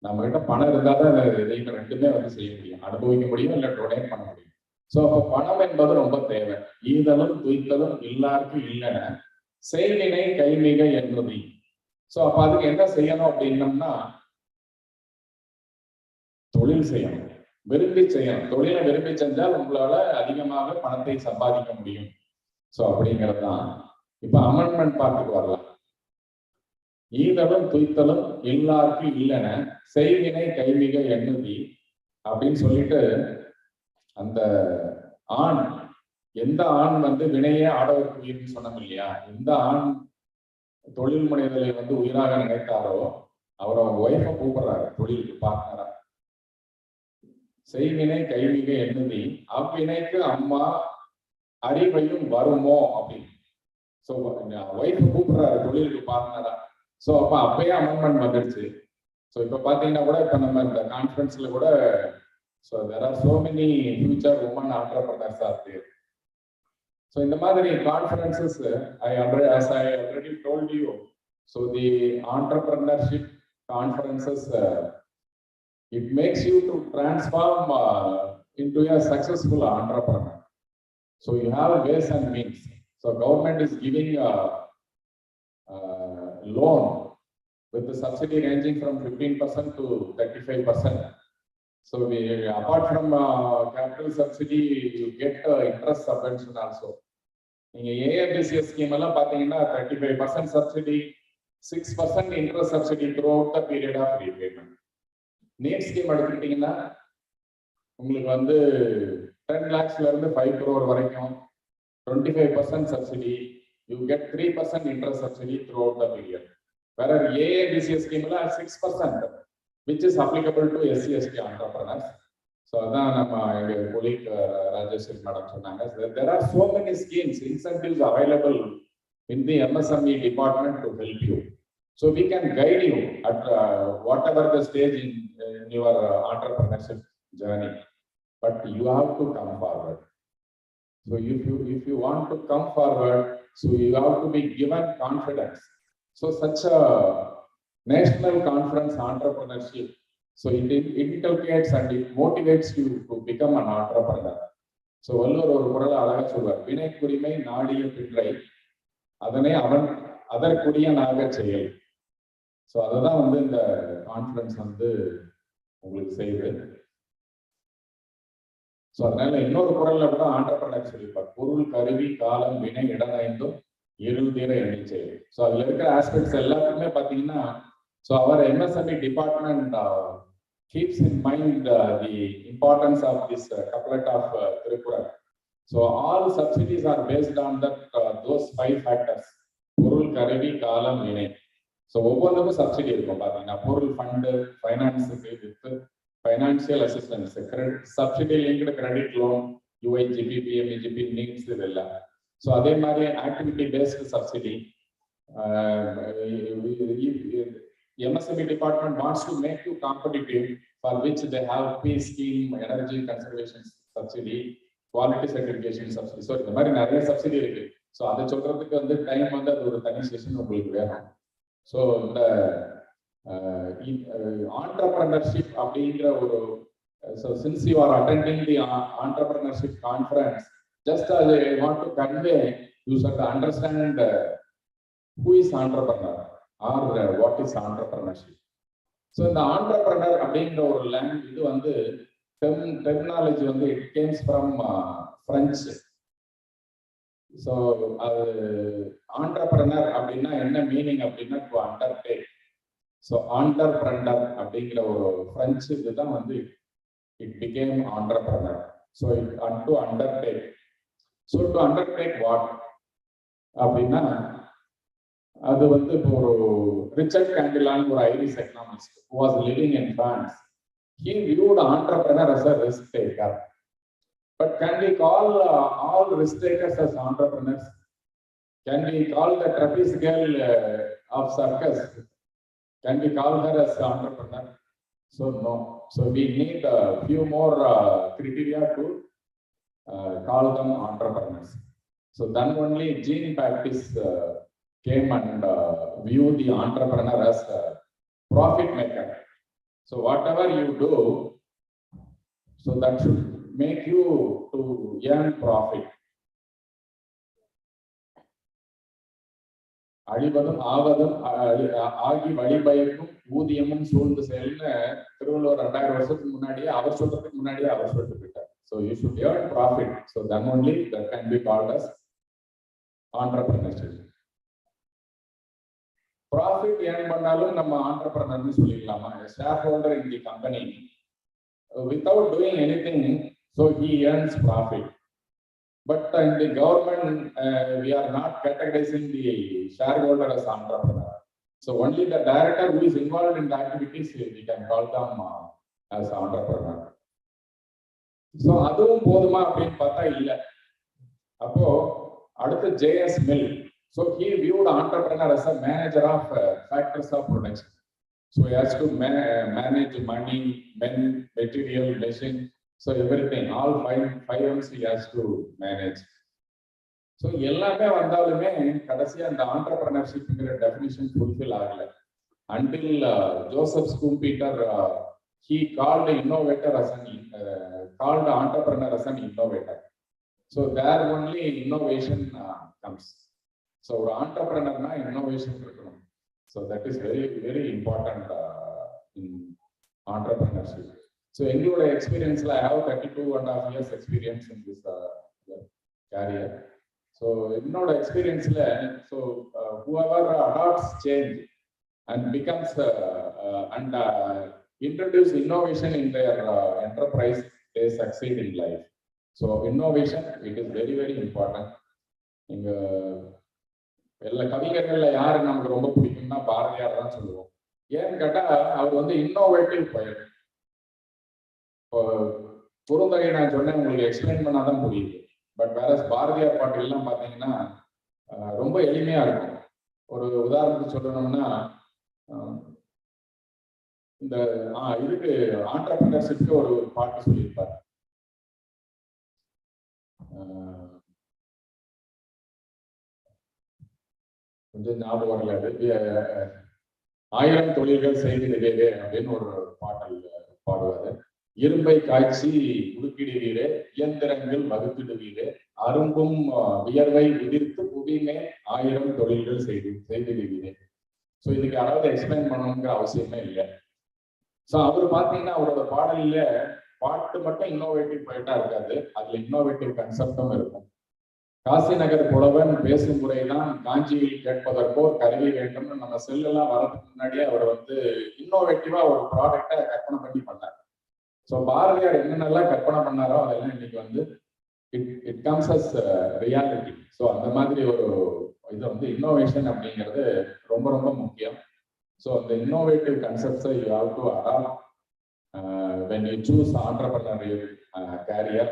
நம்ம கிட்ட பணம் இருந்தால் தான் இதை ரெண்டுமே வந்து செய்ய முடியும், அனுபவிக்க முடியும், இல்லை டொனேட் பண்ண முடியும். ஸோ அப்போ பணம் என்பது ரொம்ப தேவை. ஈதலும் துய்த்தலும் எல்லாருக்கும் இல்லைன்னா செய்வினை கைமிக என்பது. ஸோ அப்போ அதுக்கு என்ன செய்யணும் அப்படின்னம்னா, தொழில் செய்யணும், விரும்பி செய்யணும். தொழிலை விரும்பி செஞ்சால் உங்களால அதிகமாக பணத்தை சம்பாதிக்க முடியும். ஸோ அப்படிங்கிறது தான். இப்ப அமெண்ட்மெண்ட் பார்த்துக்கு வரலாம். ஈதலும் துய்த்தலும் எல்லாருக்கும் இல்லைன்னா செய்வினை கைமிக எண்ணுதி அப்படின்னு சொல்லிட்டு, அந்த ஆண், எந்த ஆண் வந்து வினையே ஆடவருக்கு உயிர்னு சொன்னோம் இல்லையா, எந்த ஆண் தொழில் முனைதலை வந்து உயிராக நினைத்தாரோ அவர் அவங்க ஒய்ஃபை கூப்பிடுறாரு தொழிலுக்கு பார்ட்னரா. செய்வினை கைமிக எண்ணுதி அவ்வினைக்கு அம்மா அறிவையும் வருமோ அப்படின்னு. ஸோ ஒய்ஃப் கூப்பிடுறாரு தொழிலுக்கு பார்ட்னரா. ஸோ அப்போ அப்பயே அமெண்ட்மெண்ட் வந்துடுச்சு. ஸோ இப்போ பார்த்தீங்கன்னா கூட இப்போ நம்ம இந்த கான்ஃபரன்ஸ்ல கூட, so there are so many future woman entrepreneurs are there. So இந்த மாதிரி conferences I already told you. So the entrepreneurship conferences it makes you to transform into a successful entrepreneur. So you have ways and means. So government is giving a loan with the subsidy ranging from 15% to 35%. So apart from capital subsidy, you get interest subvention also. நீங்க AFBCS scheme எல்லாம் பாத்தீங்கன்னா 35% subsidy, 6% interest subsidy throughout the period of repayment. NEET scheme எடுத்துக்கிட்டீங்கன்னா உங்களுக்கு வந்து 10 lakhsல இருந்து 5 crore வரைக்கும் 25% subsidy, you get 3% interest subsidy throughout the period. Whereas AABCS scheme is 6%, which is applicable to SC/ST entrepreneurs. So அதான் நம்ம எங்க colleague ராஜேஸ்வரி மேடம் சொன்னாங்க. There are so many schemes, incentives available in the MSME department to help you. So we can guide you at whatever the stage in your entrepreneurship journey. But you have to come forward. So if you want to come forward, so you have to be given confidence. So such a national conference entrepreneurship, so it inculcates and it motivates you to become an entrepreneur. So Valluvar ஒரு குறளை அழகா சொல்வார், வினைக்குரிமை நாடிய பின்றை அதனை அவன் அதற்குரிய நாக செயல். So அதுதான் வந்து இந்த கான்ஃபரன்ஸ் வந்து உங்களுக்கு செய்யுது. ஸோ அதனால இன்னொரு குறள்ல கூட ஆண்டர்பிரனர் சொல்லியிருப்பார், பொருள் கருவி காலம் வினை இடனைந்தும் இருள் தீர எண்ணி செயல். ஸோ அதுல இருக்கிற ஆஸ்பெக்ட்ஸ் எல்லாத்துக்குமே பார்த்தீங்கன்னா, so our MSME department keeps in mind the importance of this couplet of Tiruppuram. So all subsidies are based on that those 5 factors: பொருள் கருவி காலம் வினை. ஸோ ஒவ்வொன்றுக்கும் சப்சிடி இருக்கும் பார்த்தீங்கன்னா, பொருள் ஃபண்டு, ஃபைனான்ஸுக்கு with financial assistance, subsidy linked credit loan, UIGP, PMEGP, needs இதெல்லாம். ஸோ அதே மாதிரி activity based subsidy. MSME department wants to make you competitive, for which they have P scheme, energy conservation subsidy, quality certification subsidy. So இந்த மாதிரி நிறைய subsidy இருக்கு. So அதை சொல்றதுக்கு வந்து டைம் வந்து அது ஒரு தனி செஷன் உங்களுக்கு வேணும். ஸோ இந்த entrepreneurship அப்படிங்கிற ஒரு, so since you are attending the entrepreneurship conference, just as I want to convey, you should understand who is entrepreneur or what is entrepreneurship. So இந்த entrepreneur அப்படிங்கிற ஒரு லாங்குவேஜ் இது வந்து terminology வந்து it comes from French. So அது entrepreneur அப்படின்னா என்ன meaning அப்படின்னா டு அண்டர்டேக். ஸோ ஆண்டர்பிரனர் அப்படிங்கிற ஒரு பிரெஞ்சு இதுதான் வந்து it became entrepreneur. So it to undertake. So to undertake what அப்படின்னா அது வந்து இப்போ ஒரு ரிச்சர்ட் கேண்டிலான்னு ஒரு Irish economist who was living in France. He viewed entrepreneur as a risk taker. But can we call all risk takers as entrepreneurs? Can we call the trapeze girl of circus? Can we call her as entrepreneur? So no. So we need a few more criteria to call them entrepreneurs. So then only Jean Baptiste came and viewed the entrepreneur as a profit maker. So whatever you do, so that should make you to earn profit. அழிவதும் ஆவதும் ஆகி வழிபயக்கும் ஊதியமும் சூழ்ந்து செயல்னு திருவள்ளுவர் 2000 வருஷத்துக்கு முன்னாடியே அவர் சொல்றதுக்கு முன்னாடியே அவர் சொல்லிட்டு போயிட்டார். So you should earn profit. So then only that can be called as entrepreneurship. Profit earn பண்ணாலும் நம்ம entrepreneurனு சொல்லிடலாமா? Shareholder in the company without doing anything, so he earns profit. But in the government, we are not categorizing the shareholder as entrepreneur. So only the director who is involved in the activities, we can call them as entrepreneur. So அதுவும் போதுமா அப்படின்னு பார்த்தா இல்ல. அப்போ அடுத்து JS Mill. So he viewed entrepreneur as a manager of factors of production. So he has to manage money, men, material, machine. So everything, all five M's he has to manage. So எல்லாமே வந்தாலுமே கடைசியா அந்த entrepreneurshipங்கிற definition fulfill ஆகல. Until Joseph Schumpeter, he called the innovator as called the entrepreneur as an innovator. So there only innovation comes. So ஒரு entrepreneurனா innovation இருக்கணும். So that is very, very important in entrepreneurship. So எங்களோட எக்ஸ்பீரியன்ஸ்ல I have 32.5 years experience in this career. So என்னோட எக்ஸ்பீரியன்ஸ்ல so whoever adopts change and becomes and introduce innovation in their enterprise, they succeed in life. So innovation, it is very, very important. இங்க எல்லா கவிஞர்கள்ல யாரு நமக்கு ரொம்ப பிடிக்கும்னா பாரதியார் தான் சொல்லுவோம். ஏன்னு கேட்டா அவர் வந்து இன்னோவேட்டிவ் போயட். இப்போ குறுந்தொகை நான் சொன்னேன், உங்களுக்கு எக்ஸ்பிளைன் பண்ணாதான் புரியுது. பட் வேற பாரதியார் பாட்டு எல்லாம் பாத்தீங்கன்னா ரொம்ப எளிமையா இருக்கும். ஒரு உதாரணத்துக்கு சொல்லணும்னா இந்த இதுக்கு ஆண்டர்பிரினர்ஷிப்க்கு ஒரு பாட்டு சொல்லியிருப்பார். கொஞ்சம் ஞாபகம் வரல. 1000 தொழில்கள் செய்திடுவீரே அப்படின்னு ஒரு பாடல் பாடுவாரு. இரும்பை காய்ச்சி உடுக்கிடுவீரே, இயந்திரங்கள் வகுத்திடுவீரே, அரும்பும் வியர்வை உதிர்த்து புவிமே 1000 தொழில்கள் செய்திடுவீரே. ஸோ இதுக்கு யாராவது எக்ஸ்பிளைன் பண்ணணுங்கிற அவசியமே இல்லை. ஸோ அவர் பார்த்தீங்கன்னா அவரோட பாடல்ல பாட்டு மட்டும் இன்னோவேட்டிவ் போயிட்டா இருக்காது, அதுல இன்னோவேட்டிவ் கன்செப்டும் இருக்கும். காசி நகர் புலவன் பேசும் முறைதான் காஞ்சியில் கேட்பதற்கோ கருவி வேண்டும்னு நம்ம செல்லெல்லாம் வரதுக்கு முன்னாடியே அவர் வந்து இன்னோவேட்டிவா ஒரு ப்ராடக்டை கற்பனை பண்ணி பண்ணார். ஸோ பாரதியார் என்னென்னலாம் கற்பனை பண்ணாரோ அதெல்லாம் இன்னைக்கு வந்து it comes as reality. So அந்த மாதிரி ஒரு இது வந்து இன்னோவேஷன் அப்படிங்கிறது ரொம்ப ரொம்ப முக்கியம். ஸோ அந்த இன்னோவேட்டிவ் கன்செப்ட்ஸை you have to adapt when you choose entrepreneurial career.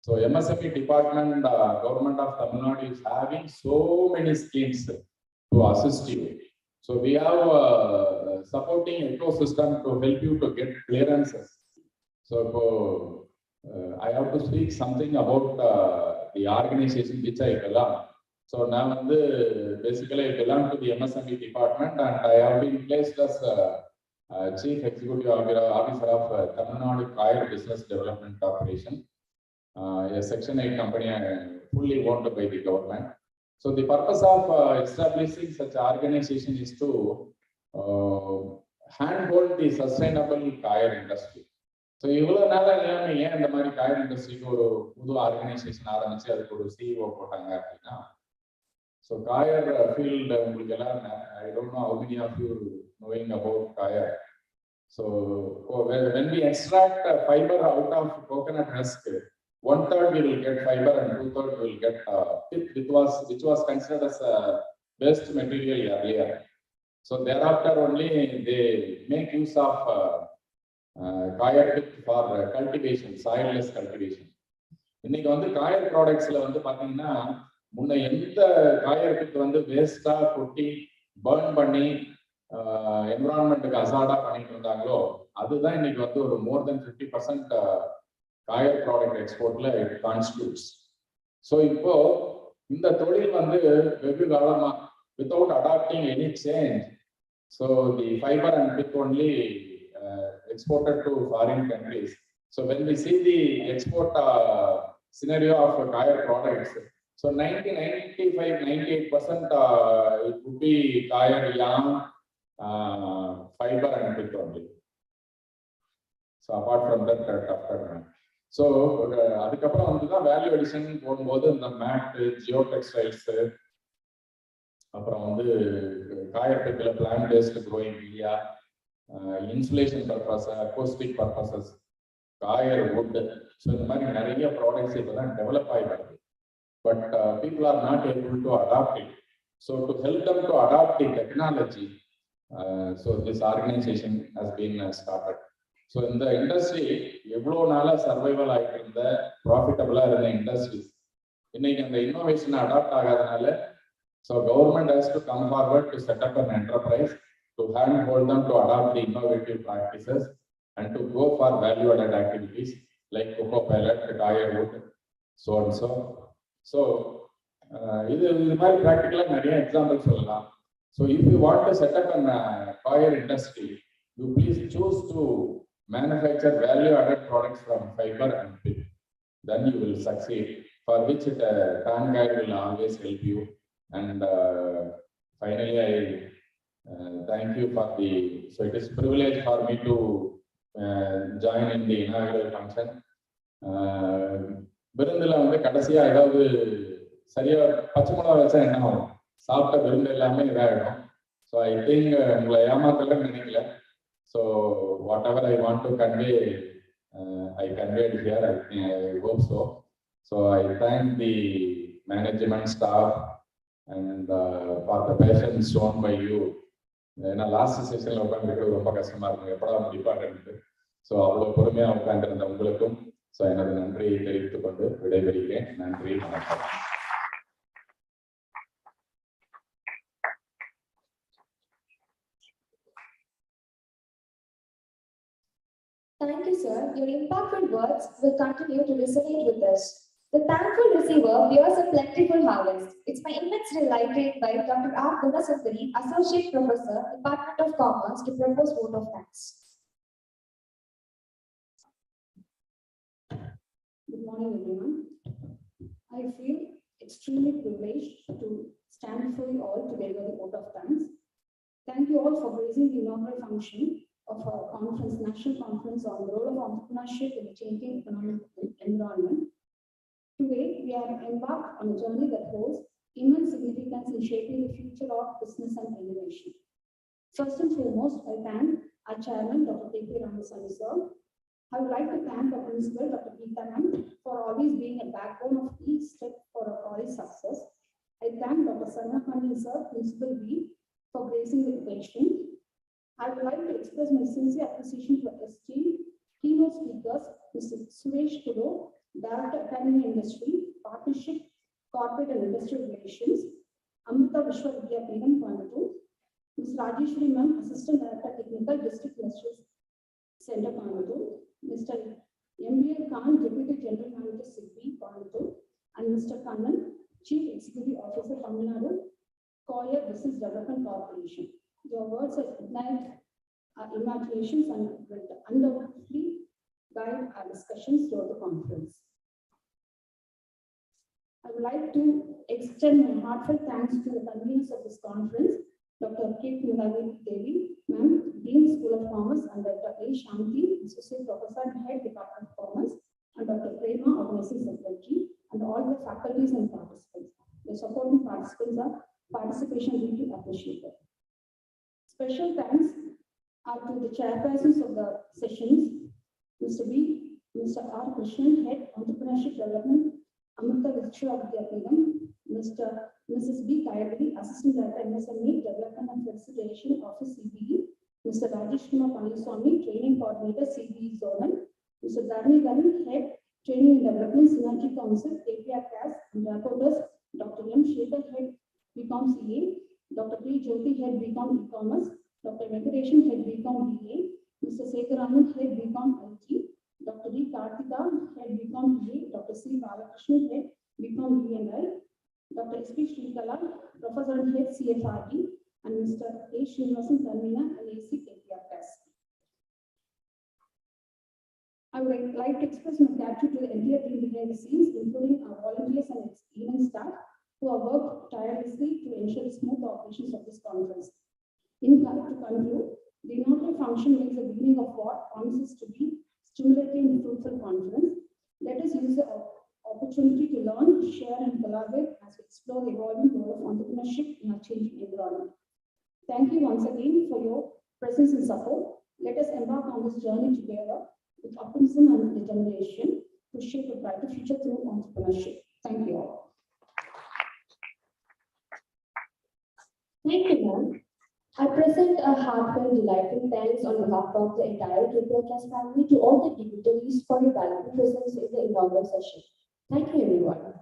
So MSME department, government of Tamil Nadu is having so many schemes to assist you. So we have supporting ecosystem to help you to get clearances. So I have to speak something about the organization which I belong. So now basically I belong to the MSME department and I have been placed as Chief Executive Officer of Tamil Nadu Kayar Business Development Corporation, a Section 8 company fully owned by the government. So the purpose of establishing such organization is to handhold the sustainable tire industry. So இவ்வளவு நாளா எல்லாமே ஏன் இந்த மாதிரி coir இண்டஸ்ட்ரிக்கு ஒரு புது organisation ஆரம்பிச்சு அதுக்கு ஒரு சிஇஓ போட்டாங்க அப்படின்னா, ஸோ காயர் ஃபீல்டு உங்களுக்கு எல்லாம் I don't know how many of you knowing about coir. So when we extract fiber out of coconut husk, 1/3 we will get fiber and 2/3 we will get pith, which was considered as a waste material earlier. So thereafter only they make use of coir pith for cultivation, soilless cultivation. இன்னைக்கு வந்து coir ப்ராடக்ட்ஸ்ல வந்து பாத்தீங்கன்னா முன்ன எந்த coir pith வந்து வேஸ்டா கொட்டி burn பண்ணி என்விரான்மெண்ட்டுக்கு அசாடா பண்ணிட்டு இருந்தாங்களோ அதுதான் இன்னைக்கு வந்து ஒரு more than 50% காயர் ப்ராடக்ட் எக்ஸ்போர்ட்ல இட் கான்ஸ்டியூட்ஸ். ஸோ இப்போ இந்த தொழில் வந்து வெகு காலமா without adopting any change, so the fiber and pith only exported to foreign countries. So when we see the export scenario of kayak products, so 95-98% it would be kayak, yarn, fiber and pith only. So apart from that, after so அதுக்கப்புறம் வந்து தான் value addition போகும்போது இந்த mat, Jio textiles, அப்புறம் வந்து coir pithல plant based growing media, insulation purpose, acoustic purposes, coir wood, so இந்த மாதிரி நிறைய ப்ராடக்ட்ஸ் இப்போ தான் டெவலப் ஆகி வருது. But people are not able to adapt it. So to help them to adapt the technology, so this organisation has been started. So இந்த industry எவ்வளோ நாளாக சர்வைவல் ஆகிட்டு இருந்த ப்ராஃபிட்டபுளாக இருந்த இண்டஸ்ட்ரீஸ் இன்னைக்கு அந்த இன்னோவேஷனை அடாப்ட் ஆகாதனால, so government has to come forward to set up an enterprise to handhold them to adopt the innovative practices and to go for value-added activities like cocoa pellet, kayak wood, so and so. So, இது மாதிரி practical நிறைய examples சொல்லலாம். So, if you want to set up an kayak industry, you please choose to manufacture value-added products from fiber and pith. Then you will succeed. For which TAN guide will always help you. And finally, I thank you for the, so it is a privilege for me to join in the inaugural function. விருந்துல வந்து கடைசியா ஏதாவது சரியா பச்சை மிளகா வச்சா என்ன ஆகும், சாப்பிட்ட விருந்து எல்லாமே இதாகிடும். ஸோ ஐ திங்க் உங்களை ஏமாத்தலன்னு நினைக்கல. So whatever I want to convey, I conveyed here. I hope so. So I thank the management staff and for the patience shown by you. ஏன்னா லாஸ்ட் செஷன்ல உட்காந்துருக்கிறது ரொம்ப கஷ்டமா இருக்கும், எப்படா முடிப்பாட்டு. ஸோ அவ்வளோ பொறுமையாக உட்காந்துருந்த உங்களுக்கும் ஸோ எனது நன்றியை தெரிவித்துக் கொண்டு விடைபெறுகிறேன். நன்றி, வணக்கம். Thank you, sir. Your impactful words will continue to resonate with us. The thankful receiver bears a plentiful harvest. It's my immense delight to invite Dr. R. Gunasundari, Associate Professor, Department of Commerce, to propose vote of thanks. Good morning, everyone. I feel extremely privileged to stand before you all to deliver the vote of thanks. Thank you all for raising the inaugural function of our conference, national conference on the role of entrepreneurship in the changing economic environment. Today, we are embarked on a journey that holds immense significance in shaping the future of business and innovation. First and foremost, I thank our chairman, Dr. K.P. Ramasamy sir. I would like to thank our principal, Dr. Geeta ma'am, for always being a backbone of each step for our college success. I thank Dr. Sarna Pandey sir, Principal B, for gracing the occasion. I would like to express my sincere appreciation to our esteemed keynote speakers, Mr. Suresh Kudo, Director, Academy Industry, Partnership, Corporate and Industrial Relations, Amrita Vishwavidyapeetham, Coimbatore, Ms. Rajeshwari ma'am, Assistant Director, Technical District Industries Center, Coimbatore, Mr. M.B.L. Khan, Deputy General Manager, SIGBI, Coimbatore, and Mr. Kannan, Chief Executive Officer, Tamil Nadu Coir Business Development Corporation. Your words have ignited our imaginations and will undoubtedly guide our discussions throughout the conference. I would like to extend my heartfelt thanks to the conveners of this conference Dr. K. Kumalavi Devi, Ma'am, Dean, School of Commerce, and Dr. A. Shanti, Associate Professor and Head Department of Commerce, and Dr. Prema, Organizing Secretary, and all the faculties and participants. The supporting participants are participation deeply appreciated. Special thanks are to the chairpersons of the sessions, Mr. B, Mr. R. Krishnan, Head Entrepreneurship Development, Amrita Vishwavidyapitham, Mrs. B. Kayadri, Assistant Director, MSME Development and Facilitation Office, CBE, Mr. Rajesh Kumar Paliswamy, Training Coordinator, CBE Zonal, Mr. Dharni Garan, Head Training and Development, Synergy Council, APR CAS, and reporters, Dr. M. Shekhar, Head BCom CA, Dr. P. Jyoti, Head BCom E-Commerce, Dr. Venkatesan, Head BCom BA, Mr. Sekaraman, Head BCom IT, Dr. D. Karthika, Head BCom BA, Dr. C. Balakrishnan, Head BCom B&I, Dr. S. P. Shrikala, Professor and Head CFRD, and Mr. A. Srinivasan Dharmina, and AC APR CAS. I would like to express my gratitude to the entire team behind the scenes, including our volunteers and event staff, who have worked tirelessly to ensure the smooth operations of this conference. To conclude, the inaugural function makes the beginning of what promises to be stimulating and fruitful conference. Let us use the opportunity to learn, share, and collaborate as we explore the evolving role of entrepreneurship in our changing environment. Thank you once again for your presence and support. Let us embark on this journey together with optimism and determination to shape a brighter future through entrepreneurship. Thank you all. Thank you, ma'am. I present a heartfelt, delighted thanks on behalf of the entire KPRCAS family to all the dignitaries for your valuable presence in the inaugural session. Thank you, everyone.